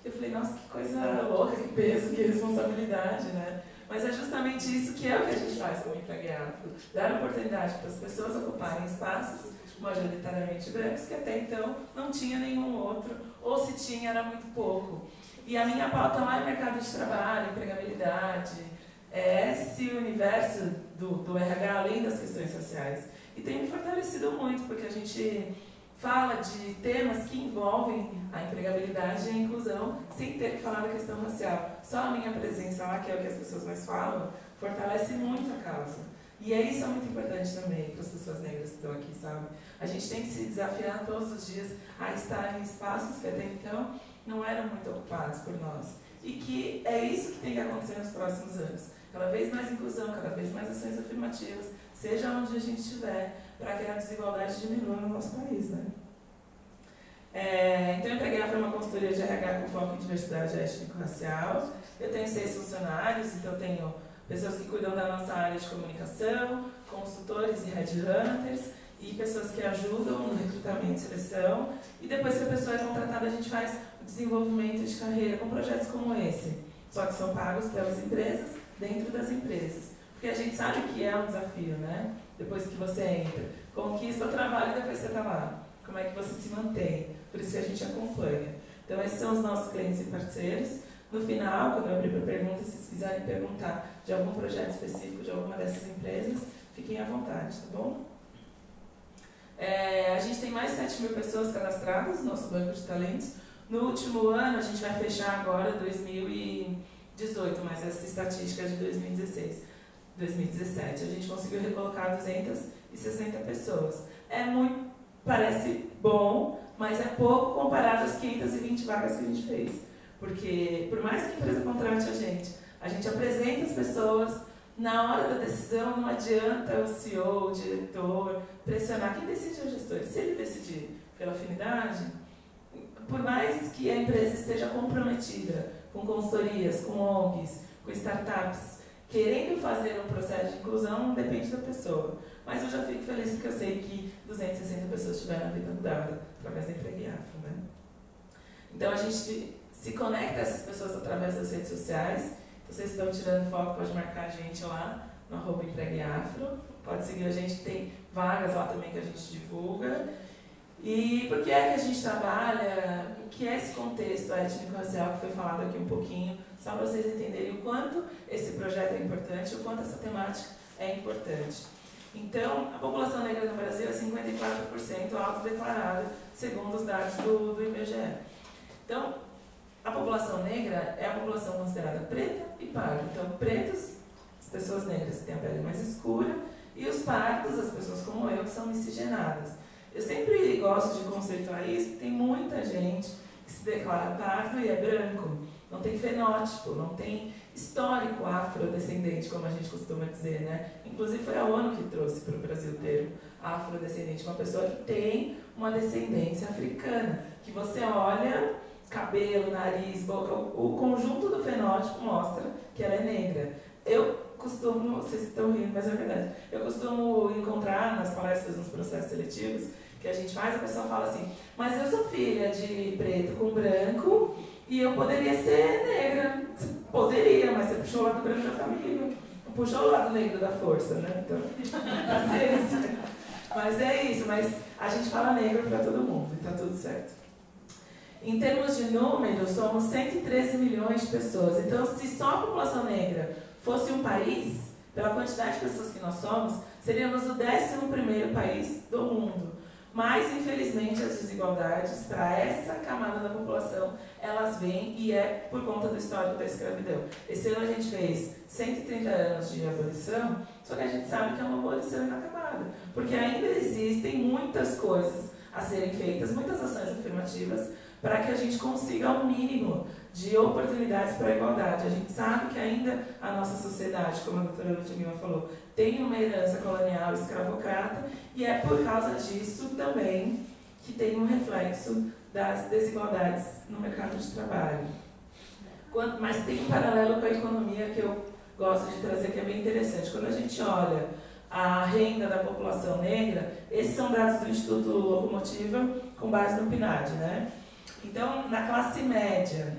Eu falei, nossa, que coisa louca, que peso, que responsabilidade, né? Mas é justamente isso que é o que a gente faz como Empregue-Afro, dar oportunidade para as pessoas ocuparem espaços majoritariamente brancos, que até então não tinha nenhum outro, ou se tinha era muito pouco. E a minha pauta lá é mercado de trabalho, empregabilidade, é esse universo do RH além das questões sociais. E tem me fortalecido muito, porque a gente fala de temas que envolvem a empregabilidade e a inclusão, sem ter que falar da questão racial. Só a minha presença lá, que é o que as pessoas mais falam, fortalece muito a causa. E isso é muito importante também para as pessoas negras que estão aqui, sabe? A gente tem que se desafiar todos os dias a estar em espaços que até então não eram muito ocupados por nós. E que é isso que tem que acontecer nos próximos anos. Cada vez mais inclusão, cada vez mais ações afirmativas, seja onde a gente estiver, para que a desigualdade diminua no nosso país, né? Então, eu Empregue-Afro é uma consultoria de RH com foco em diversidade étnico-racial. Eu tenho 6 funcionários, então eu tenho pessoas que cuidam da nossa área de comunicação, consultores e headhunters, e pessoas que ajudam no recrutamento e seleção. E depois que a pessoa é contratada, a gente faz o desenvolvimento de carreira com projetos como esse, só que são pagos pelas empresas, dentro das empresas. Porque a gente sabe que é um desafio, né? Depois que você entra, conquista o trabalho e depois você está lá. Como é que você se mantém? Por isso que a gente acompanha. Então, esses são os nossos clientes e parceiros. No final, quando eu abrir para perguntas, se vocês quiserem perguntar de algum projeto específico de alguma dessas empresas, fiquem à vontade, tá bom? A gente tem mais de 7 mil pessoas cadastradas no nosso banco de talentos. No último ano, a gente vai fechar agora 2018, mas essa estatística é de 2017. A gente conseguiu recolocar 260 pessoas. Parece bom, mas é pouco comparado às 520 vagas que a gente fez. Porque, por mais que a empresa contrate a gente apresenta as pessoas, na hora da decisão não adianta o CEO, o diretor, pressionar. Quem decide é o gestor. Se ele decidir pela afinidade, por mais que a empresa esteja comprometida com consultorias, com ONGs, com startups, querendo fazer um processo de inclusão, não depende da pessoa. Mas eu já fico feliz porque eu sei que 260 pessoas tiveram a vida mudada através da Empregue-Afro, né? Então a gente se conecta a essas pessoas através das redes sociais. Então, vocês estão tirando foto, pode marcar a gente lá no @Empregue-Afro. Pode seguir a gente, que tem vagas lá também que a gente divulga. E por que é que a gente trabalha? O que é esse contexto étnico-racial que foi falado aqui um pouquinho, só para vocês entenderem o quanto esse projeto é importante, o quanto essa temática é importante. Então, a população negra no Brasil é 54% autodeclarada, segundo os dados do IBGE. Então, a população negra é a população considerada preta e parda. Então, pretos, as pessoas negras que têm a pele mais escura, e os pardos, as pessoas como eu, que são miscigenadas. Eu sempre gosto de conceituar isso, porque tem muita gente que se declara pardo e é branco. Não tem fenótipo, não tem histórico afrodescendente, como a gente costuma dizer, né? Inclusive foi a ONU que trouxe para o Brasil o termo afrodescendente, uma pessoa que tem uma descendência africana, que você olha, cabelo, nariz, boca, o conjunto do fenótipo mostra que ela é negra. Eu costumo, vocês estão rindo, mas é verdade, eu costumo encontrar nas palestras, nos processos seletivos que a gente faz, a pessoa fala assim, mas eu sou filha de preto com branco e eu poderia ser negra. Poderia, mas você puxou o lado branco da família, puxou o lado negro da força, né? Então, paciência. Mas é isso, mas a gente fala negro para todo mundo e tá tudo certo. Em termos de número, somos 113 milhões de pessoas. Então, se só a população negra fosse um país, pela quantidade de pessoas que nós somos, seríamos o 11º país do mundo. Mas, infelizmente, as desigualdades para essa camada da população, elas vêm e é por conta do histórico da escravidão. Esse ano a gente fez 130 anos de abolição, só que a gente sabe que é uma abolição inacabada, porque ainda existem muitas coisas a serem feitas, muitas ações afirmativas, para que a gente consiga o mínimo de oportunidades para a igualdade. A gente sabe que ainda a nossa sociedade, como a doutora Ludmila falou, tem uma herança colonial escravocrata, e é por causa disso também que tem um reflexo das desigualdades no mercado de trabalho. Mas tem um paralelo com a economia que eu gosto de trazer, que é bem interessante. Quando a gente olha a renda da população negra, esses são dados do Instituto Locomotiva com base no PNAD, né? Então, na classe média,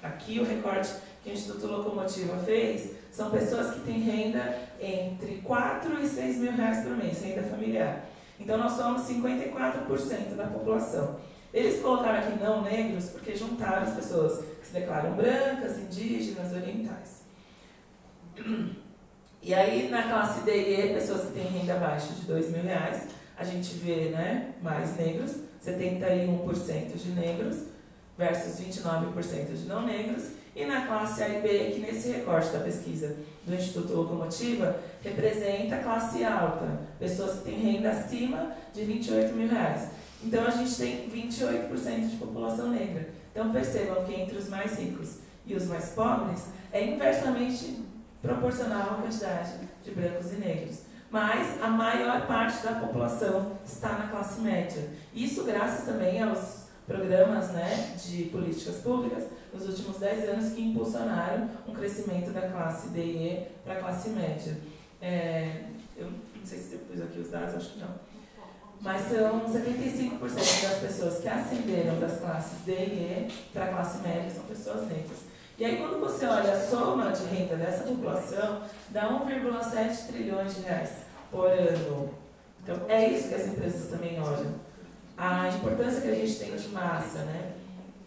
aqui o recorte que o Instituto Locomotiva fez, são pessoas que têm renda entre 4 e 6 mil reais por mês, renda familiar. Então, nós somos 54% da população. Eles colocaram aqui não negros porque juntaram as pessoas que se declaram brancas, indígenas, orientais. E aí, na classe D e E, pessoas que têm renda abaixo de 2 mil reais, a gente vê, né, mais negros, 71% de negros versus 29% de não negros. E na classe A e B, que nesse recorte da pesquisa do Instituto Locomotiva, representa a classe alta, pessoas que têm renda acima de 28 mil reais. Então, a gente tem 28% de população negra. Então, percebam que entre os mais ricos e os mais pobres, é inversamente proporcional à quantidade de brancos e negros. Mas a maior parte da população está na classe média. Isso graças também aos programas, né, de políticas públicas nos últimos 10 anos que impulsionaram um crescimento da classe D e E para a classe média. Eu não sei se eu pus aqui os dados, acho que não. Mas são 75% das pessoas que ascenderam das classes D e E para a classe média são pessoas negras. E aí, quando você olha a soma de renda dessa população, dá 1,7 trilhões de reais por ano. Então, é isso que as empresas também olham. A importância que a gente tem de massa, né,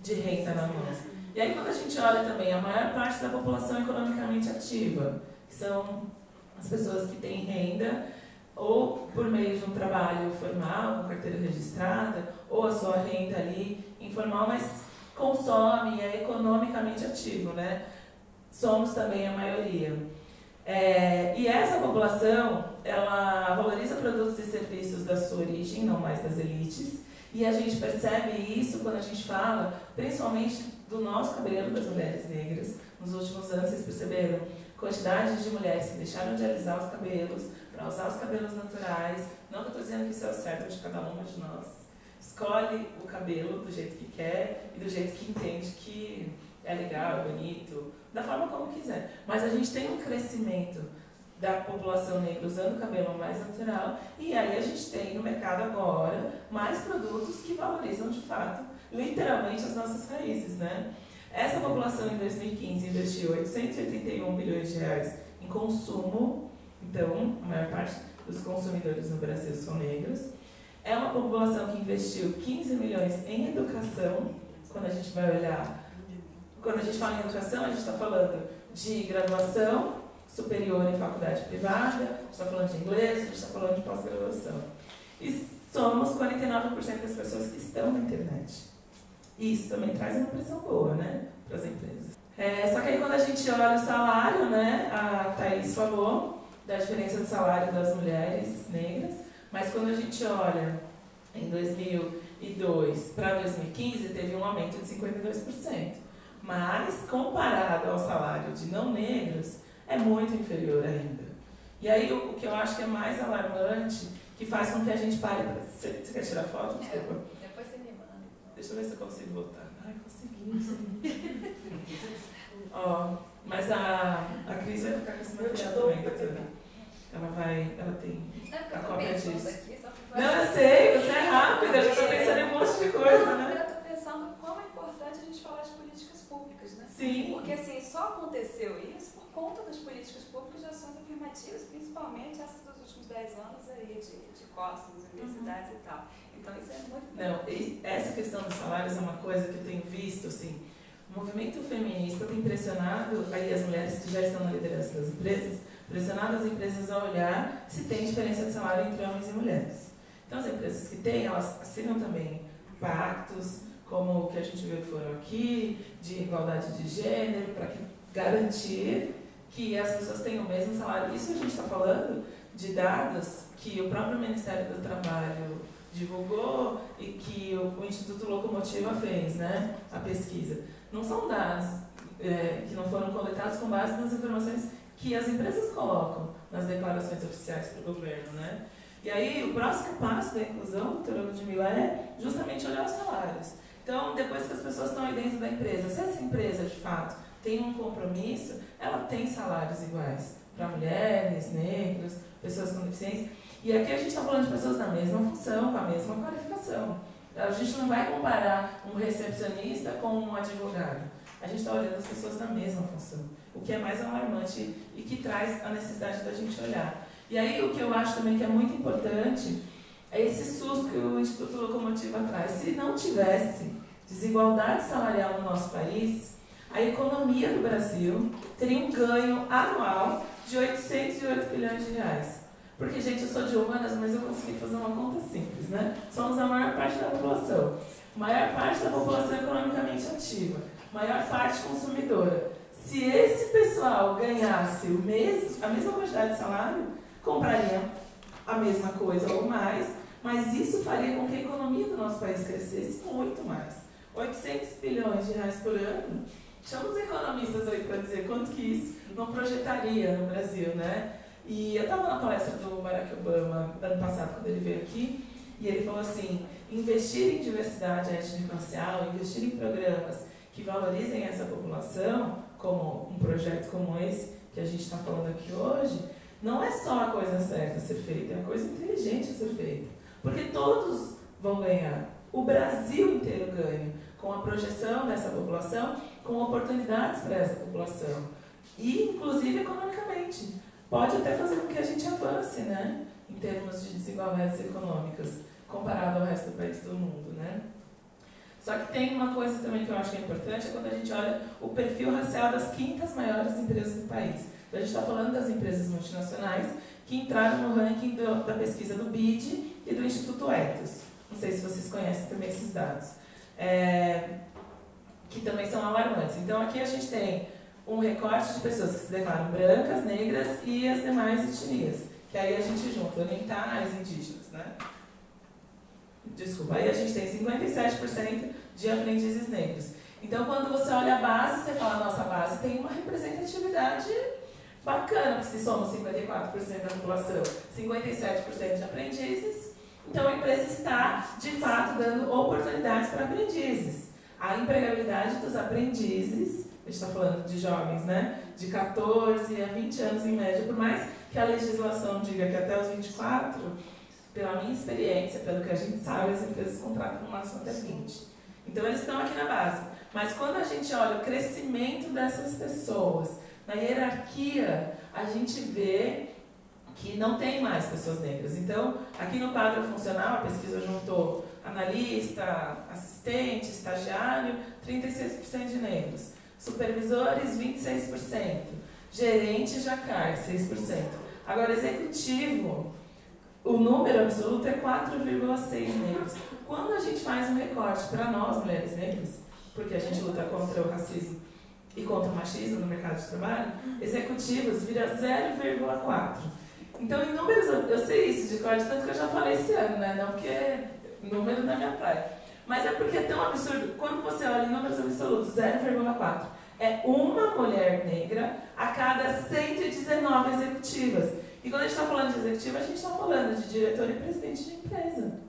de renda na mão. E aí, quando a gente olha também a maior parte da população economicamente ativa, que são as pessoas que têm renda ou por meio de um trabalho formal, com carteira registrada, ou a sua renda ali informal, mas consome, é economicamente ativo, né? Somos também a maioria. E essa população, ela valoriza produtos e serviços da sua origem, não mais das elites, e a gente percebe isso quando a gente fala, principalmente do nosso cabelo das mulheres negras. Nos últimos anos, vocês perceberam quantidade de mulheres que deixaram de alisar os cabelos para usar os cabelos naturais. Não que eu estou dizendo que isso é o certo de cada uma de nós. Escolhe o cabelo do jeito que quer e do jeito que entende que é legal, é bonito, da forma como quiser. Mas a gente tem um crescimento da população negra usando o cabelo mais natural, e aí a gente tem no mercado agora mais produtos que valorizam de fato, literalmente, as nossas raízes, né? Essa população em 2015 investiu 881 bilhões de reais em consumo, então a maior parte dos consumidores no Brasil são negros. É uma população que investiu 15 milhões em educação. Quando a gente vai olhar, quando a gente fala em educação, a gente está falando de graduação superior em faculdade privada, a gente está falando de inglês, a gente está falando de pós-graduação. E somos 49% das pessoas que estão na internet. Isso também traz uma pressão boa, né, para as empresas. Só que aí quando a gente olha o salário, né, a Thaís falou da diferença do salário das mulheres negras, mas quando a gente olha em 2002 para 2015, teve um aumento de 52%. Mas, comparado ao salário de não negros, é muito inferior ainda. E aí, o que eu acho que é mais alarmante, que faz com que a gente pare... Você quer tirar foto? Desculpa. Depois você me manda. Deixa eu ver se eu consigo voltar. Ai, consegui. Ó, mas a Cris vai ficar com esse material também, doutora. Ela tem a cópia disso. Aqui, não, eu sei, você é rápida, eu já estou pensando em um monte de coisa, né? Eu estou pensando como é importante a gente falar de políticas públicas, né? Sim. Porque assim, só aconteceu isso por conta das políticas públicas de ações afirmativas, principalmente essas dos últimos 10 anos aí, de cotas nas universidades e tal. Então isso é muito importante. Não, e essa questão dos salários é uma coisa que eu tenho visto, assim, o movimento feminista tem pressionado aí as mulheres que já estão na liderança das empresas pressionado as empresas a olhar se tem diferença de salário entre homens e mulheres. Então, as empresas que têm, elas assinam também pactos, como o que a gente viu que foram aqui, de igualdade de gênero, para garantir que as pessoas tenham o mesmo salário. Isso a gente está falando de dados que o próprio Ministério do Trabalho divulgou e que o Instituto Locomotiva fez, né, a pesquisa. Não são dados que não foram coletados com base nas informações que as empresas colocam nas declarações oficiais para o governo, né? E aí, o próximo passo da inclusão, doutora Ludmila, é justamente olhar os salários. Então, depois que as pessoas estão aí dentro da empresa, se essa empresa, de fato, tem um compromisso, ela tem salários iguais para mulheres, negros, pessoas com deficiência. E aqui a gente está falando de pessoas da mesma função, com a mesma qualificação. A gente não vai comparar um recepcionista com um advogado. A gente está olhando as pessoas da mesma função, o que é mais alarmante e que traz a necessidade da gente olhar. E aí o que eu acho também que é muito importante é esse susto que o Instituto Locomotiva traz. Se não tivesse desigualdade salarial no nosso país, a economia do Brasil teria um ganho anual de 808 bilhões de reais. Porque, gente, eu sou de humanas, mas eu consegui fazer uma conta simples, né? Somos a maior parte da população. Maior parte da população economicamente ativa. Maior parte consumidora. Se esse pessoal ganhasse a mesma quantidade de salário, comprariam a mesma coisa ou mais, mas isso faria com que a economia do nosso país crescesse muito mais. 800 bilhões de reais por ano. Chama os economistas aí para dizer quanto que isso não projetaria no Brasil, né? E eu estava na palestra do Barack Obama ano passado, quando ele veio aqui, e ele falou assim, investir em diversidade étnico-racial, investir em programas que valorizem essa população, como um projeto como esse que a gente está falando aqui hoje, não é só a coisa certa a ser feita, é a coisa inteligente a ser feita. Porque todos vão ganhar. O Brasil inteiro ganha com a projeção dessa população, com oportunidades para essa população. E, inclusive, economicamente. Pode até fazer com que a gente avance, né? Em termos de desigualdades econômicas, comparado ao resto do país do mundo, né? Só que tem uma coisa também que eu acho que é importante, é quando a gente olha o perfil racial das 500 maiores empresas do país. Então, a gente está falando das empresas multinacionais que entraram no ranking da pesquisa do BID e do Instituto Ethos. Não sei se vocês conhecem também esses dados. Que também são alarmantes. Então, aqui a gente tem um recorte de pessoas que se declaram brancas, negras e as demais etnias. Que aí a gente junta orientais e indígenas, né? Desculpa, aí a gente tem 57% de aprendizes negros. Então, quando você olha a base, você fala, nossa, a base tem uma representatividade bacana, porque se somos 54% da população, 57% de aprendizes, então a empresa está, de fato, dando oportunidades para aprendizes. A empregabilidade dos aprendizes, a gente está falando de jovens, né? De 14 a 20 anos em média, por mais que a legislação diga que até os 24, pela minha experiência, pelo que a gente sabe, as empresas contratam no máximo até 20. Então eles estão aqui na base. Mas quando a gente olha o crescimento dessas pessoas, na hierarquia, a gente vê que não tem mais pessoas negras. Então, aqui no quadro funcional, a pesquisa juntou analista, assistente, estagiário, 36% de negros. Supervisores, 26%. Gerente já cai, 6%. Agora, executivo, o número absoluto é 4,6 negros. Quando a gente faz um recorte para nós, mulheres negras, porque a gente luta contra o racismo e contra o machismo no mercado de trabalho, executivos vira 0,4. Então, em números, eu sei isso de corte, tanto que eu já falei esse ano, né? Não porque número não é minha praia. Mas é porque é tão absurdo. Quando você olha em números absolutos, 0,4. É uma mulher negra a cada 119 executivas. E quando a gente está falando de executiva, a gente está falando de diretor e presidente de empresa.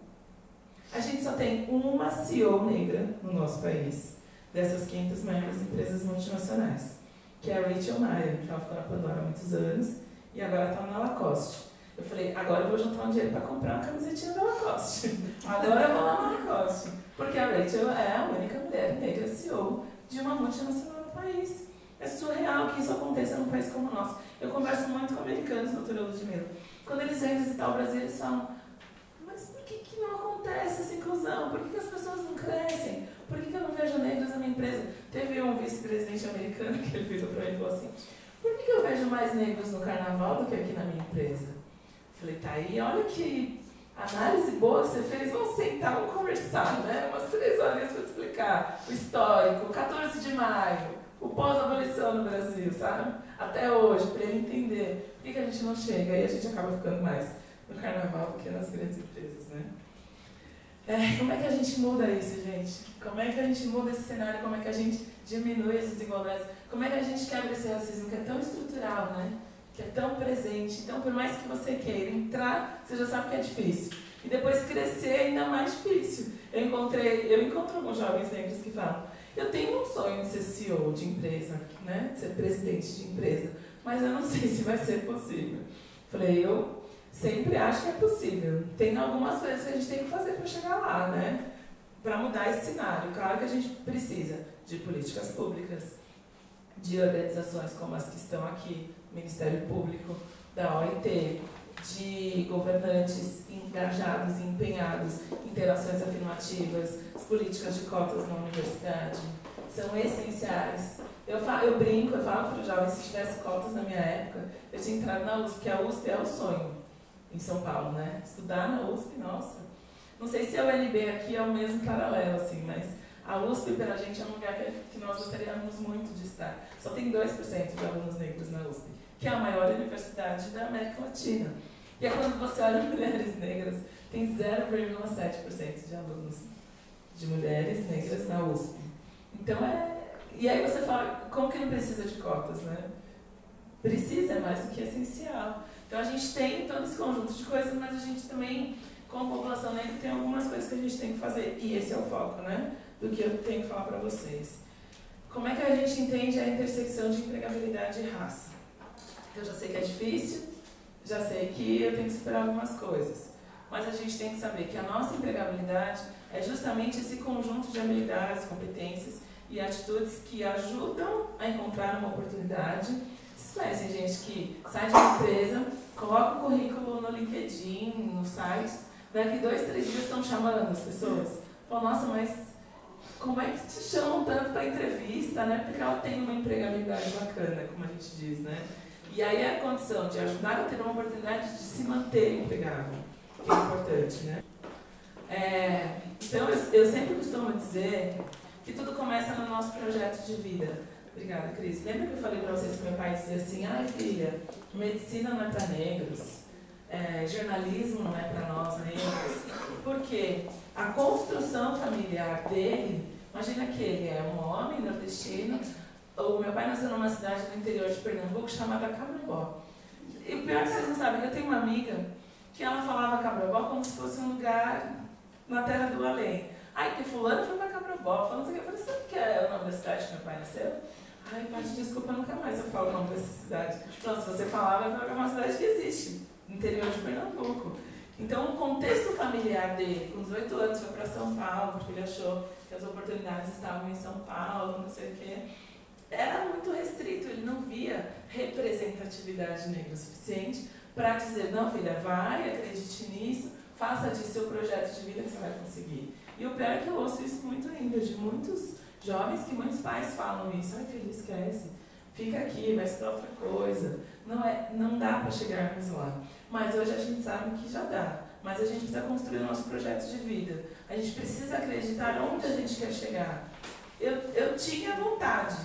A gente só tem uma CEO negra no nosso país, dessas 500 maiores empresas multinacionais, que é a Rachel Maia, que ela ficou na Pandora há muitos anos e agora está na Lacoste. Eu falei, agora eu vou juntar um dinheiro para comprar uma camisetinha da Lacoste. Agora eu vou lá na Lacoste. Porque a Rachel é a única mulher negra CEO de uma multinacional no país. É surreal que isso aconteça num país como o nosso. Eu converso muito com americanos, doutora Ludmila. Quando eles vêm visitar o Brasil, eles falam, mas por que não acontece essa inclusão? Por que as pessoas não crescem? Por que eu não vejo negros na minha empresa? Teve um vice-presidente americano que ele virou para mim e falou assim, por que eu vejo vejo mais negros no carnaval do que aqui na minha empresa. Falei, tá aí, olha que análise boa que você fez, vamos sentar, vamos conversar, né? Umas 3 horas para te explicar o histórico, 14 de maio, o pós-abolição no Brasil, sabe? Até hoje, para ele entender por que a gente não chega, e a gente acaba ficando mais no carnaval do que nas grandes empresas, né? Como é que a gente muda isso, gente? Como é que a gente muda esse cenário? Como é que a gente diminui as desigualdades? Como é que a gente quebra esse racismo que é tão estrutural, né? Que é tão presente. Então, por mais que você queira entrar, você já sabe que é difícil. E depois crescer é ainda mais difícil. Eu encontro alguns jovens negros que falam, eu tenho um sonho de ser CEO de empresa, né? De ser presidente de empresa, mas eu não sei se vai ser possível. Falei, eu sempre acho que é possível. Tem algumas coisas que a gente tem que fazer para chegar lá, né? Para mudar esse cenário. Claro que a gente precisa de políticas públicas, de organizações como as que estão aqui, Ministério Público, da OIT, de governantes engajados e empenhados em interações afirmativas, as políticas de cotas na universidade, são essenciais. Eu brinco, eu falo para os jovens, se tivesse cotas na minha época, eu tinha entrado na USP, porque a USP é o sonho em São Paulo, né? Estudar na USP, nossa. Não sei se a UNB aqui é o mesmo paralelo, assim, mas a USP, para a gente, é um lugar que nós gostaríamos muito de estar. Só tem 2% de alunos negros na USP, que é a maior universidade da América Latina. E é quando você olha mulheres negras, tem 0,7% de alunos de mulheres negras na USP. Então E aí você fala, como que não precisa de cotas, né? Precisa, é mais do que essencial. Então a gente tem todo esse conjunto de coisas, mas a gente também, como população negra, tem algumas coisas que a gente tem que fazer. E esse é o foco, né? Do que eu tenho que falar para vocês. Como é que a gente entende a intersecção de empregabilidade e raça? Eu já sei que é difícil, já sei que eu tenho que superar algumas coisas. Mas a gente tem que saber que a nossa empregabilidade é justamente esse conjunto de habilidades, competências e atitudes que ajudam a encontrar uma oportunidade. Vocês conhecem gente que sai de uma empresa, coloca o currículo no LinkedIn, no site, daqui 2, 3 dias estão chamando as pessoas. Falam, nossa, mas como é que te chamam tanto para entrevista, né? Porque ela tem uma empregabilidade bacana, como a gente diz, né? E aí é a condição de ajudar a ter uma oportunidade de se manter empregável, que é importante, né? Então, eu sempre costumo dizer que tudo começa no nosso projeto de vida. Obrigada, Cris. Lembra que eu falei para vocês que meu pai dizia assim, ai filha, medicina não é para negros, jornalismo não é para nós negros, porque a construção familiar dele, imagina que ele é um homem nordestino, o meu pai nasceu numa cidade do interior de Pernambuco chamada Cabrobó. E o pior é que vocês não sabem, eu tenho uma amiga que ela falava Cabrobó como se fosse um lugar na terra do além. Ai, que fulano foi para Cabrobó, falando assim, eu falei, sabe o que é o nome da cidade que meu pai nasceu? Ai, pai, desculpa, nunca mais eu falo o nome dessa cidade. Não, se você falar, vai falar que é uma cidade que existe, no interior de Pernambuco. Então, o contexto familiar dele, com 18 anos, foi para São Paulo, porque ele achou que as oportunidades estavam em São Paulo, não sei o quê. Era muito restrito, ele não via representatividade negra o suficiente para dizer, não filha, vai, acredite nisso, faça disso seu projeto de vida que você vai conseguir. E o pior é que eu ouço isso muito ainda, de muitos jovens que muitos pais falam isso, ai filho, esquece, fica aqui, vai estudar outra coisa, não dá para chegarmos lá. Mas hoje a gente sabe que já dá, mas a gente precisa construir o nosso projeto de vida, a gente precisa acreditar onde a gente quer chegar. Eu tinha vontade,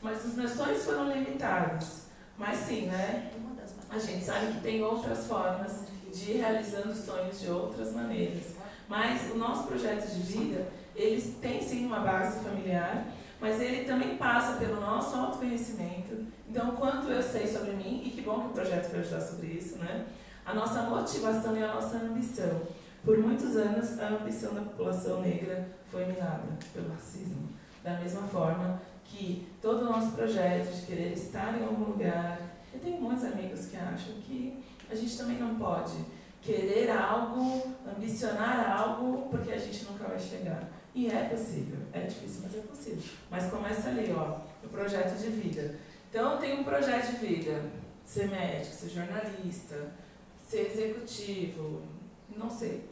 mas os meus sonhos foram limitados. Mas sim, né? A gente sabe que tem outras formas de ir realizando sonhos de outras maneiras. Mas o nosso projeto de vida, eles têm sim uma base familiar, mas ele também passa pelo nosso autoconhecimento. Então, o quanto eu sei sobre mim, e que bom que o projeto vai ajudar sobre isso, né? A nossa motivação e a nossa ambição. Por muitos anos, a ambição da população negra foi minada pelo racismo. Da mesma forma que todo o nosso projeto de querer estar em algum lugar, eu tenho muitos amigos que acham que a gente também não pode querer algo, ambicionar algo, porque a gente nunca vai chegar. E é possível, é difícil, mas é possível. Mas começa ali, ó, o projeto de vida. Então, eu tenho um projeto de vida, ser médico, ser jornalista, ser executivo, não sei.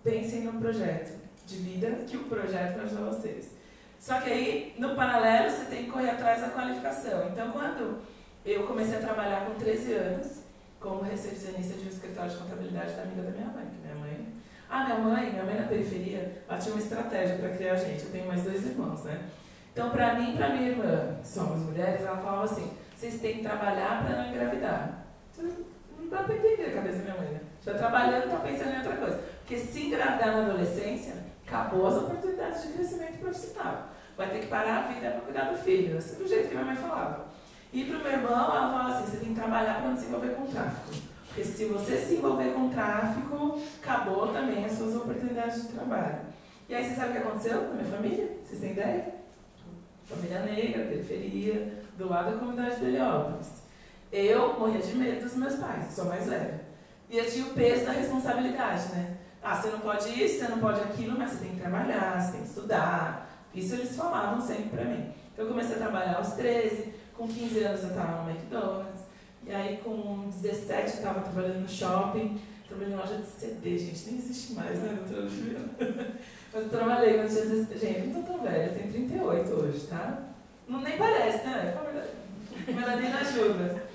Pensem no projeto de vida que o projeto vai ajudar vocês. Só que aí, no paralelo, você tem que correr atrás da qualificação. Então, quando Eu comecei a trabalhar com 13 anos como recepcionista de um escritório de contabilidade da amiga da minha mãe. Que minha mãe na periferia, ela tinha uma estratégia para criar a gente. Eu tenho mais 2 irmãos, né? Então, para mim e para minha irmã, que somos mulheres, ela falava assim, vocês têm que trabalhar para não engravidar. Não dá para entender a cabeça da minha mãe, né? Você está trabalhando e está pensando em outra coisa. Porque se engravidar na adolescência, acabou as oportunidades de crescimento profissional. Vai ter que parar a vida para cuidar do filho. Esse é do jeito que minha mãe falava. E para o meu irmão, ela falava assim, você tem que trabalhar para não se envolver com tráfico. Porque se você se envolver com tráfico, acabou também as suas oportunidades de trabalho. E aí, você sabe o que aconteceu na minha família? Vocês têm ideia? Família negra, periferia, do lado da comunidade de Heliópolis. Eu morria de medo dos meus pais, sou mais velha. E eu tinha o peso da responsabilidade, né? Você não pode isso, você não pode aquilo, mas você tem que trabalhar, você tem que estudar. Isso eles falavam sempre pra mim. Então eu comecei a trabalhar aos 13, com 15 anos eu estava no McDonald's, e aí com 17 eu estava trabalhando no shopping, trabalhei em loja de CD, gente, nem existe mais, né? Mas eu trabalhei quando tinha 16. Gente, não tô tão velha, eu tenho 38 hoje, tá? Não, nem parece, né? Mas nem ajuda.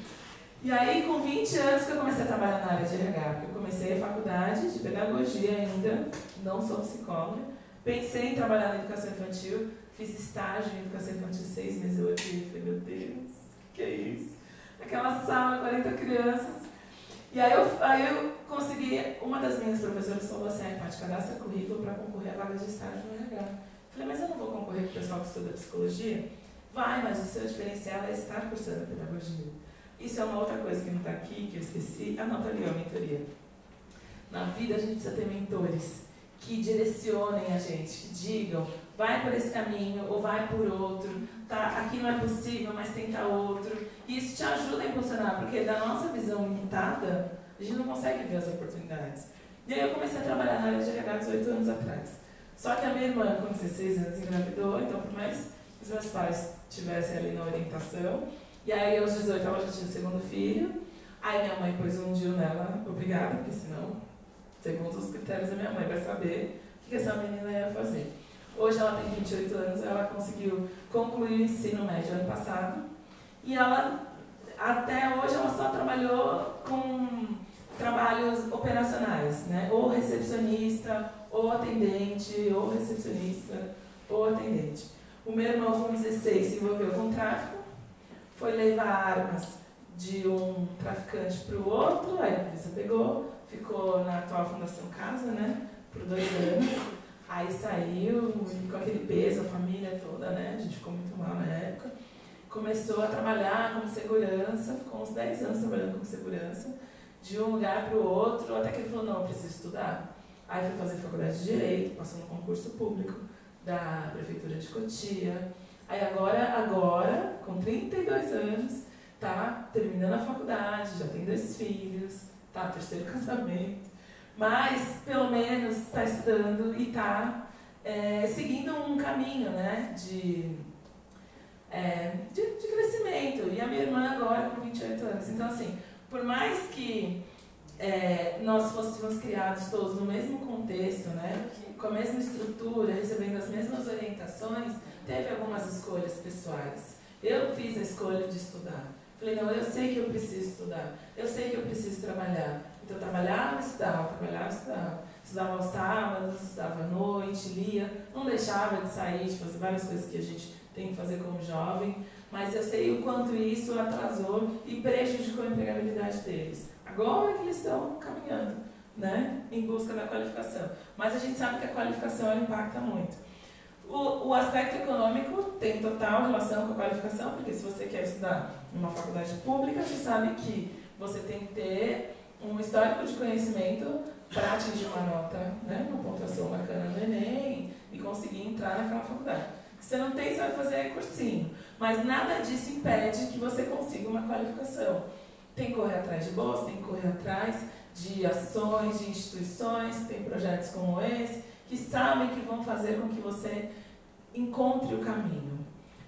E aí, com 20 anos que eu comecei a trabalhar na área de RH, porque eu comecei a faculdade de pedagogia ainda, não sou psicóloga, pensei em trabalhar na educação infantil, fiz estágio em educação infantil 6 meses, eu olhei e falei, meu Deus, o que é isso? Aquela sala, 40 crianças. E aí eu consegui, uma das minhas professoras falou assim, Paty, cadastra currículo para concorrer a vagas de estágio no RH. Falei, mas eu não vou concorrer com o pessoal que estuda psicologia? Vai, mas o seu diferencial é estar cursando pedagogia. Isso é uma outra coisa que não está aqui, que eu esqueci. Anota ali a mentoria. Na vida a gente precisa ter mentores que direcionem a gente, que digam, vai por esse caminho ou vai por outro, tá? Aqui não é possível, mas tenta outro. E isso te ajuda a impulsionar, porque da nossa visão limitada, a gente não consegue ver as oportunidades. E aí eu comecei a trabalhar na área de RH 18 anos atrás. Só que a minha irmã, com 16 anos, engravidou, então por mais que os meus pais estivessem ali na orientação, e aí aos 18 ela já tinha o segundo filho, aí minha mãe pôs um DIU nela, obrigada, porque senão, segundo os critérios da minha mãe, vai saber o que essa menina ia fazer. Hoje ela tem 28 anos, ela conseguiu concluir o ensino médio ano passado, e ela, até hoje, ela só trabalhou com trabalhos operacionais, né? Ou recepcionista, ou atendente, ou recepcionista, ou atendente. O meu irmão, com 16, se envolveu com tráfico, foi levar armas de um traficante para o outro, aí a polícia pegou, ficou na atual Fundação Casa, né, por 2 anos, aí saiu com aquele peso, a família toda, né, a gente ficou muito mal na época, começou a trabalhar como segurança, ficou uns 10 anos trabalhando como segurança, de um lugar para o outro, até que ele falou, não, eu preciso estudar. Aí foi fazer faculdade de Direito, passou no concurso público da Prefeitura de Cotia. Aí agora, com 32 anos, tá terminando a faculdade, já tem 2 filhos, tá, 3º casamento, mas pelo menos está estudando e está seguindo um caminho, né, de crescimento. E a minha irmã agora com 28 anos. Então, assim, por mais que nós fôssemos criados todos no mesmo contexto, né, com a mesma estrutura, recebendo as mesmas orientações, teve algumas escolhas pessoais. Eu fiz a escolha de estudar. Falei, não, eu sei que eu preciso estudar, eu sei que eu preciso trabalhar. Então eu trabalhava, estudava. Estudava aos sábados, estudava à noite, lia, não deixava de sair, de fazer várias coisas que a gente tem que fazer como jovem, mas eu sei o quanto isso atrasou e prejudicou a empregabilidade deles. Agora que eles estão caminhando, né, em busca da qualificação. Mas a gente sabe que a qualificação ela impacta muito. O aspecto econômico tem total relação com a qualificação, porque se você quer estudar em uma faculdade pública, você sabe que você tem que ter um histórico de conhecimento para atingir uma nota, né, uma pontuação bacana no Enem e conseguir entrar naquela faculdade. Se você não tem, você vai fazer cursinho. Mas nada disso impede que você consiga uma qualificação. Tem que correr atrás de bolsa, tem que correr atrás de ações, de instituições, que tem projetos como esse, que sabem que vão fazer com que você encontre o caminho.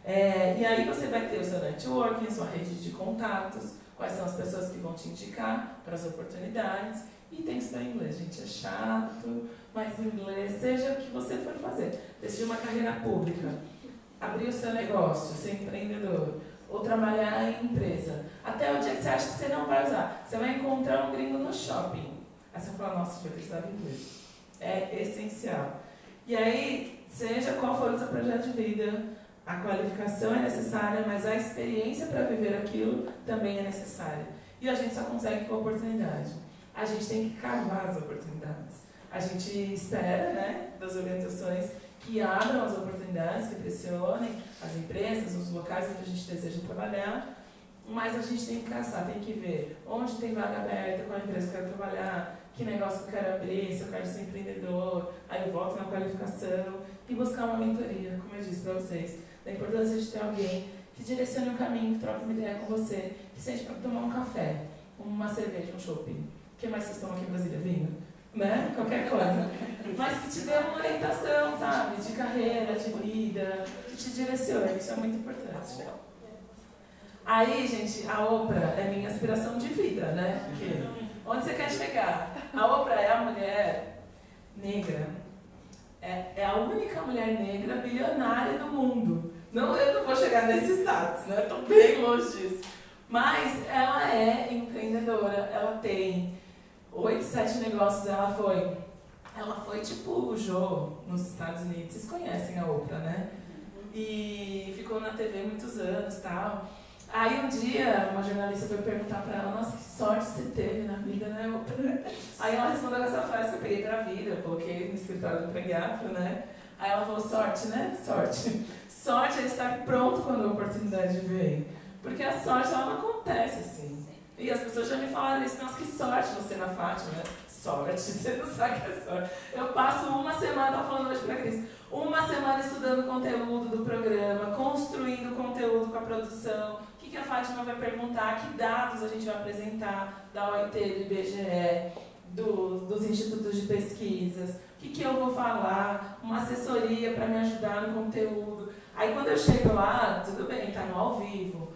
E aí você vai ter o seu networking, sua rede de contatos, quais são as pessoas que vão te indicar para as oportunidades. E tem que estudar inglês, gente, é chato, mas inglês, seja o que você for fazer. Decidir uma carreira pública, abrir o seu negócio, ser empreendedor, ou trabalhar em empresa. Até o dia que você acha que você não vai usar. Você vai encontrar um gringo no shopping. Aí você fala, nossa, eu precisava de inglês. É essencial. E aí, seja qual for o seu projeto de vida, a qualificação é necessária, mas a experiência para viver aquilo também é necessária. E a gente só consegue com a oportunidade. A gente tem que cavar as oportunidades. A gente espera, né, das organizações que abram as oportunidades, que pressionem as empresas, os locais onde a gente deseja trabalhar, mas a gente tem que caçar, tem que ver onde tem vaga aberta, qual empresa que eu quero trabalhar, que negócio que eu quero abrir, se eu quero ser empreendedor, aí eu volto na qualificação e buscar uma mentoria, como eu disse para vocês, da importância de ter alguém que direcione um caminho, que troque uma ideia com você, que sente para tomar um café, uma cerveja, um shopping. O que mais vocês tomam aqui em Brasília? Vinho? Né? Qualquer coisa. Mas que te dê uma orientação, sabe? De carreira, de vida, que te direcione. Isso é muito importante. Aí, gente, a Oprah é minha aspiração de vida, né? Porque onde você quer chegar? A Oprah é a mulher negra. É a única mulher negra bilionária do mundo. Não, eu não vou chegar nesse status, né? Estou bem longe disso. Mas ela é empreendedora, ela tem 8, 7 negócios, ela foi tipo o Jô nos Estados Unidos, vocês conhecem a Oprah, né? E ficou na TV muitos anos e tal. Aí um dia uma jornalista foi perguntar pra ela, nossa, que sorte você teve na vida, né, Oprah? Aí ela respondeu com essa frase que eu peguei pra vida, eu coloquei no escritório do Preguiafro, né? Aí ela falou, sorte, né? Sorte. Sorte é estar pronto quando a oportunidade vem. Porque a sorte, ela não acontece assim. E as pessoas já me falaram isso, nossa, que sorte você na Fátima, né? Sorte, você não sabe que é sorte. Eu passo uma semana, estava falando hoje pra Cris, uma semana estudando conteúdo do programa, construindo conteúdo com a produção. O que a Fátima vai perguntar, que dados a gente vai apresentar da OIT, do IBGE, dos institutos de pesquisas, o que eu vou falar, uma assessoria para me ajudar no conteúdo. Aí quando eu chego lá, tudo bem, tá no ao vivo.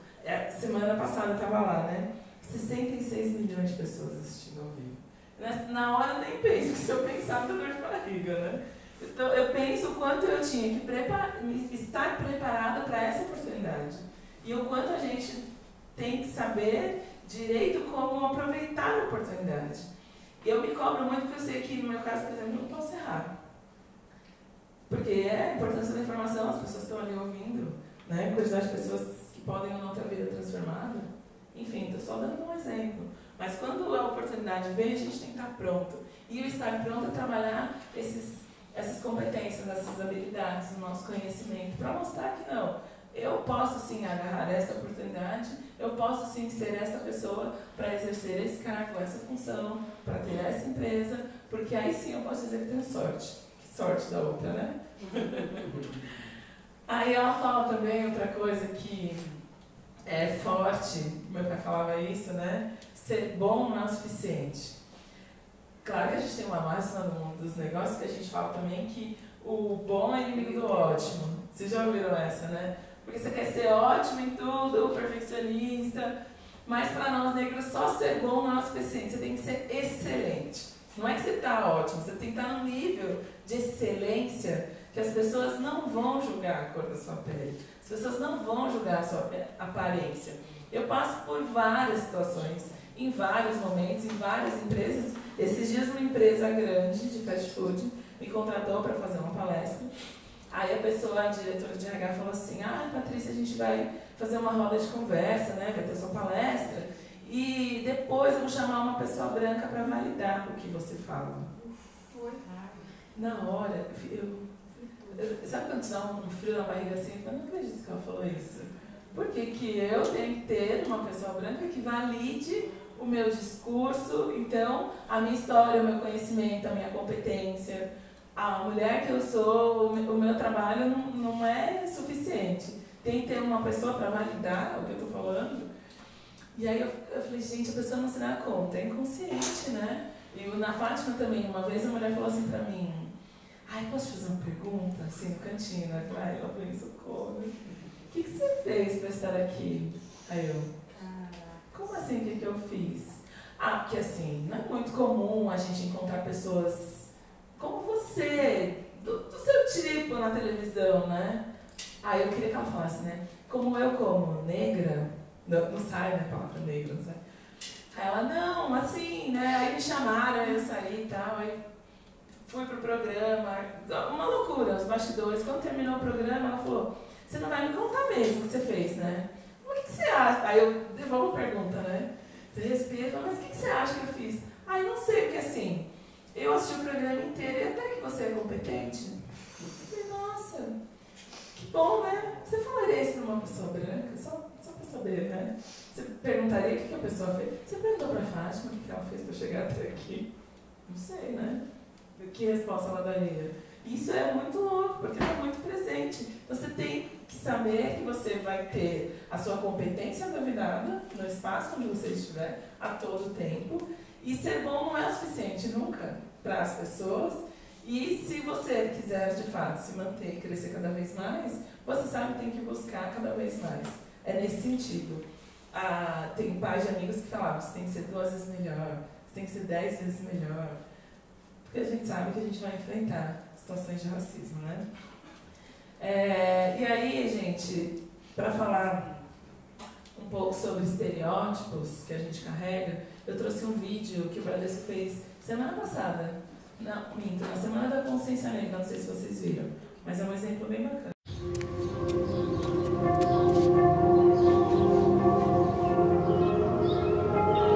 Semana passada eu estava lá, né? 66 milhões de pessoas assistindo ao vivo. Na hora eu nem penso, que se eu pensar, eu tô dor de barriga, né? Então eu penso o quanto eu tinha que estar preparada para essa oportunidade. E o quanto a gente tem que saber direito como aproveitar a oportunidade. Eu me cobro muito porque eu sei que, no meu caso, por exemplo, eu não posso errar. Porque é a importância da informação, as pessoas estão ali ouvindo, né? A quantidade de pessoas que podem ou não ter a vida transformada. Enfim, estou só dando um exemplo. Mas quando a oportunidade vem, a gente tem que estar pronto. E o estar pronto é trabalhar essas competências, essas habilidades, o nosso conhecimento, para mostrar que não. Eu posso sim agarrar essa oportunidade, eu posso sim ser essa pessoa para exercer esse cargo, essa função, para ter essa empresa, porque aí sim eu posso dizer que tenho sorte. Que sorte da outra, né? Aí ela fala também outra coisa que é forte, meu pai falava isso, né? Ser bom não é o suficiente. Claro que a gente tem uma máxima no mundo dos negócios que a gente fala também que o bom é inimigo do ótimo. Vocês já ouviram essa, né? Porque você quer ser ótimo em tudo, perfeccionista, mas para nós negros só ser bom não é o suficiente, você tem que ser excelente. Não é que você está ótimo, você tem que estar num nível de excelência que as pessoas não vão julgar a cor da sua pele, as pessoas não vão julgar a sua aparência. Eu passo por várias situações, em vários momentos, em várias empresas. Esses dias uma empresa grande de fast food me contratou para fazer uma palestra. Aí a pessoa, a diretora de RH, falou assim, Patrícia, a gente vai fazer uma roda de conversa, né? Vai ter sua palestra. E depois eu vou chamar uma pessoa branca para validar o que você fala. Foi. Na hora, sabe quando te dá um frio na barriga assim? Eu não acredito que ela falou isso. Porque que eu tenho que ter uma pessoa branca que valide o meu discurso, então a minha história, o meu conhecimento, a minha competência, a mulher que eu sou, o meu trabalho não é suficiente. Tem que ter uma pessoa para validar o que eu estou falando. E aí eu falei, gente, a pessoa não se dá conta, é inconsciente, né? E na Fátima também, uma vez a mulher falou assim para mim, posso fazer uma pergunta, assim, no cantinho, né? Eu falei, socorro, o que você fez para estar aqui? Aí eu, como assim, o que eu fiz? Porque assim, não é muito comum a gente encontrar pessoas como você, do seu tipo na televisão, né? Aí eu queria que ela falasse, né? como eu como negra, não sai, né, a palavra negra, não sai. Aí ela, não, assim, né, aí me chamaram, aí eu saí e tal, aí fui pro programa, uma loucura, os bastidores. Quando terminou o programa, ela falou, você não vai me contar mesmo o que você fez, né? Mas o que você acha? Aí eu devolvo a pergunta, né? Você respira e fala, mas o que você acha que eu fiz? Ah, eu não sei, porque assim, eu assisti o programa inteiro e até que você é competente. Eu falei, nossa, que bom, né? Você falaria isso para uma pessoa branca? Só para saber, né? Você perguntaria o que a pessoa fez? Você perguntou para a Fátima o que ela fez para chegar até aqui? Não sei, né? Que resposta ela daria? Isso é muito louco, porque é muito presente. Você tem que saber que você vai ter a sua competência duvidada no espaço onde você estiver, a todo tempo. E ser bom não é o suficiente nunca para as pessoas. E se você quiser, de fato, se manter e crescer cada vez mais, você sabe que tem que buscar cada vez mais. É nesse sentido. Tem pais de amigos que falavam, você tem que ser 2 vezes melhor, você tem que ser 10 vezes melhor. Porque a gente sabe que a gente vai enfrentar situações de racismo, né? E aí, gente, para falar um pouco sobre estereótipos que a gente carrega, eu trouxe um vídeo que o Bradesco fez semana passada. Não, minto, na Semana da Consciência Negra, não sei se vocês viram, mas é um exemplo bem bacana.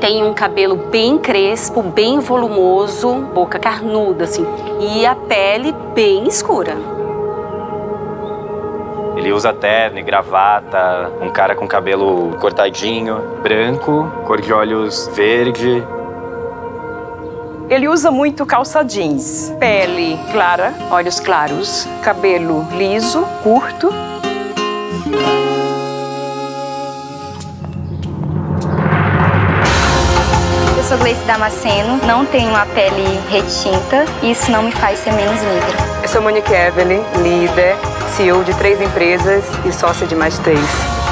Tem um cabelo bem crespo, bem volumoso, boca carnuda, assim, e a pele bem escura. Ele usa terno e gravata, um cara com cabelo cortadinho, branco, cor de olhos verde. Ele usa muito calça jeans, pele clara, olhos claros, cabelo liso, curto. Eu sou Gleice Damasceno, não tenho uma pele retinta e isso não me faz ser menos negra. Eu sou Monique Evelyn, líder, CEO de 3 empresas e sócia de mais 3.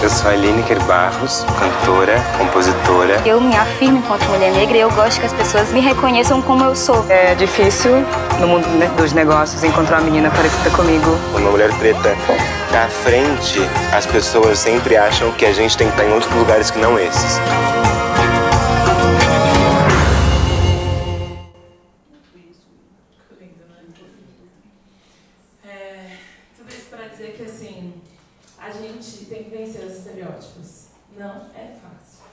Eu sou a Lineker Barros, cantora, compositora. Eu me afirmo enquanto mulher negra e eu gosto que as pessoas me reconheçam como eu sou. É difícil, no mundo dos negócios, encontrar uma menina parecida comigo. Uma mulher preta à frente, as pessoas sempre acham que a gente tem que estar em outros lugares que não esses. Tudo isso para dizer que, assim, a gente tem que vencer os estereótipos. Não é fácil.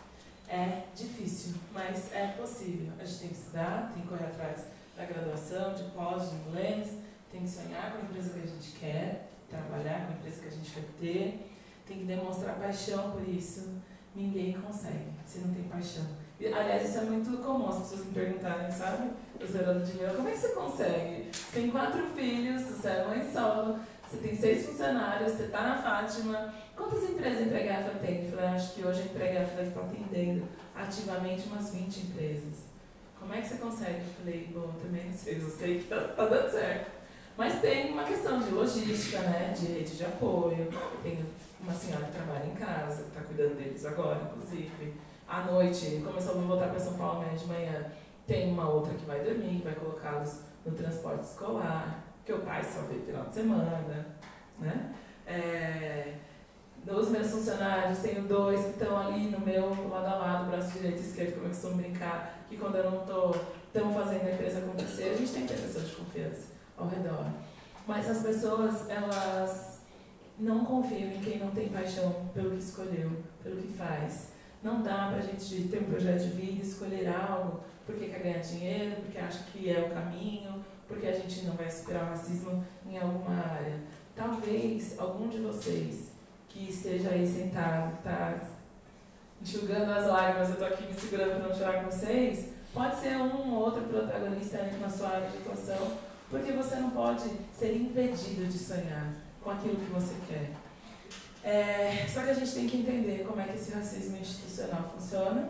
É difícil, mas é possível. A gente tem que estudar, tem que correr atrás da graduação, de pós, de inglês, tem que sonhar com a empresa que a gente quer, trabalhar com a empresa que a gente quer ter, tem que demonstrar paixão por isso. Ninguém consegue se não tem paixão. Aliás, isso é muito comum, as pessoas me perguntarem, sabe? Professora Ludmila, como é que você consegue? Tem 4 filhos, você é mãe solo, você tem 6 funcionários, você está na Fátima. Quantas empresas a Empregafa tem? Eu falei, acho que hoje a Empregafa deve estar atendendo ativamente umas 20 empresas. Como é que você consegue? Eu falei, bom, também não sei, eu sei que está dando certo. Mas tem uma questão de logística, né? De rede de apoio. Tem uma senhora que trabalha em casa, que está cuidando deles agora, inclusive. À noite, começou a voltar para São Paulo amanhã de manhã, tem uma outra que vai dormir, que vai colocá-los no transporte escolar, que o pai só vê final de semana, né? Dos meus funcionários, tenho 2 que estão ali no meu lado a lado, braço direito e esquerdo, como eu costumo brincar, que quando eu não estou fazendo a empresa acontecer, a gente tem que ter pessoas de confiança ao redor. Mas as pessoas, elas não confiam em quem não tem paixão pelo que escolheu, pelo que faz. Não dá pra gente ter um projeto de vida, escolher algo porque quer ganhar dinheiro, porque acha que é o caminho, porque a gente não vai superar o racismo em alguma área. Talvez algum de vocês que esteja aí sentado, que está enxugando as lágrimas, eu estou aqui me segurando para não chorar com vocês, pode ser um ou outro protagonista na sua área de atuação, porque você não pode ser impedido de sonhar com aquilo que você quer. Só que a gente tem que entender como é que esse racismo institucional funciona.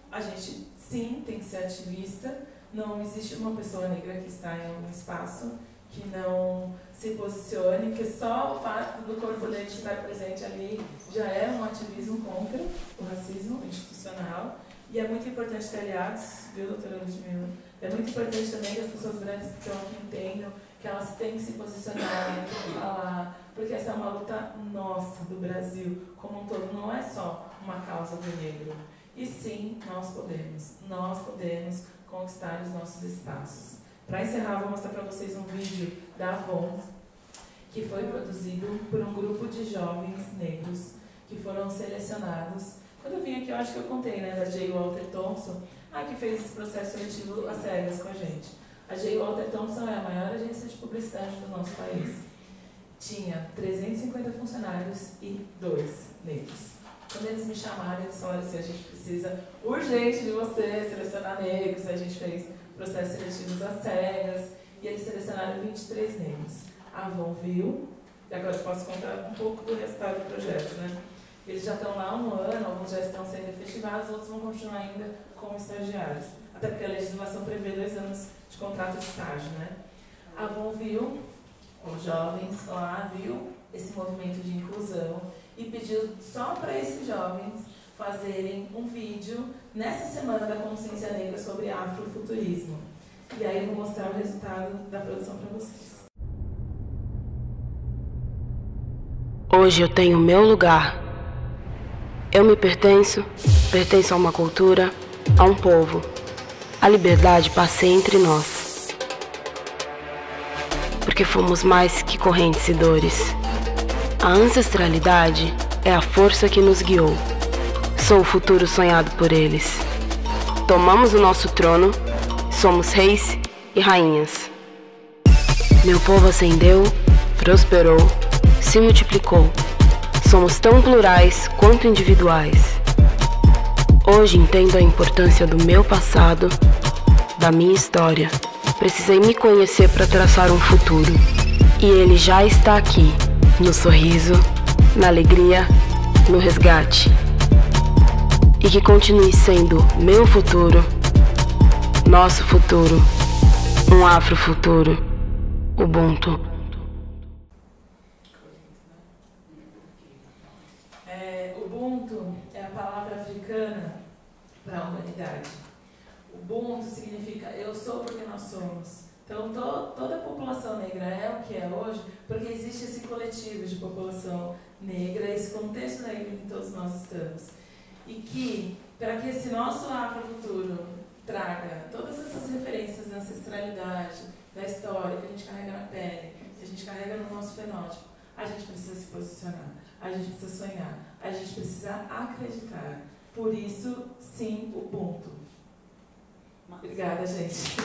A gente, sim, tem que ser ativista. Não existe uma pessoa negra que está em algum espaço que não se posicione, porque só o fato do corpo negro estar presente ali já é um ativismo contra o racismo institucional. E é muito importante ter aliados, viu, doutora Ludmila? É muito importante também que as pessoas brancas que estão aqui entendam que elas têm que se posicionar, têm que falar, porque essa é uma luta nossa, do Brasil, como um todo, não é só uma causa do negro. E sim, nós podemos conquistar os nossos espaços. Para encerrar, vou mostrar para vocês um vídeo da Avon, que foi produzido por um grupo de jovens negros que foram selecionados. Quando eu vim aqui, eu acho que eu contei, né, da J. Walter Thompson, que fez esse processo seletivo às cegas com a gente. A J. Walter Thompson é a maior agência de publicidade do nosso país. Tinha 350 funcionários e 2 negros. Quando eles me chamaram, eles falaram assim, a gente precisa urgente de você selecionar negros. A gente fez processos seletivos às cegas e eles selecionaram 23 negros. A Avon viu, e agora eu posso contar um pouco do resultado do projeto, né? Eles já estão lá há 1 ano, alguns já estão sendo efetivados, outros vão continuar ainda como estagiários. Até porque a legislação prevê 2 anos de contrato de estágio, né? A Avon viu, os jovens lá, viu esse movimento de inclusão e pediu só para esses jovens fazerem um vídeo nessa Semana da Consciência Negra sobre afrofuturismo. E aí eu vou mostrar o resultado da produção para vocês. Hoje eu tenho meu lugar. Eu me pertenço a uma cultura, a um povo. A liberdade passeia entre nós. Porque fomos mais que correntes e dores. A ancestralidade é a força que nos guiou. Sou o futuro sonhado por eles. Tomamos o nosso trono, somos reis e rainhas. Meu povo ascendeu, prosperou, se multiplicou. Somos tão plurais quanto individuais. Hoje entendo a importância do meu passado, da minha história. Precisei me conhecer para traçar um futuro. E ele já está aqui, no sorriso, na alegria, no resgate. E que continue sendo meu futuro, nosso futuro, um afrofuturo, Ubuntu. Ubuntu é a palavra africana para a humanidade. Ubuntu significa eu sou porque nós somos. Então toda a população negra é o que é hoje porque existe esse coletivo de população negra, esse contexto negro em que todos nós estamos. E que, para que esse nosso afrofuturo traga todas essas referências da ancestralidade, da história que a gente carrega na pele, que a gente carrega no nosso fenótipo, a gente precisa se posicionar, a gente precisa sonhar, a gente precisa acreditar. Por isso, sim, Ubuntu. Obrigada, gente.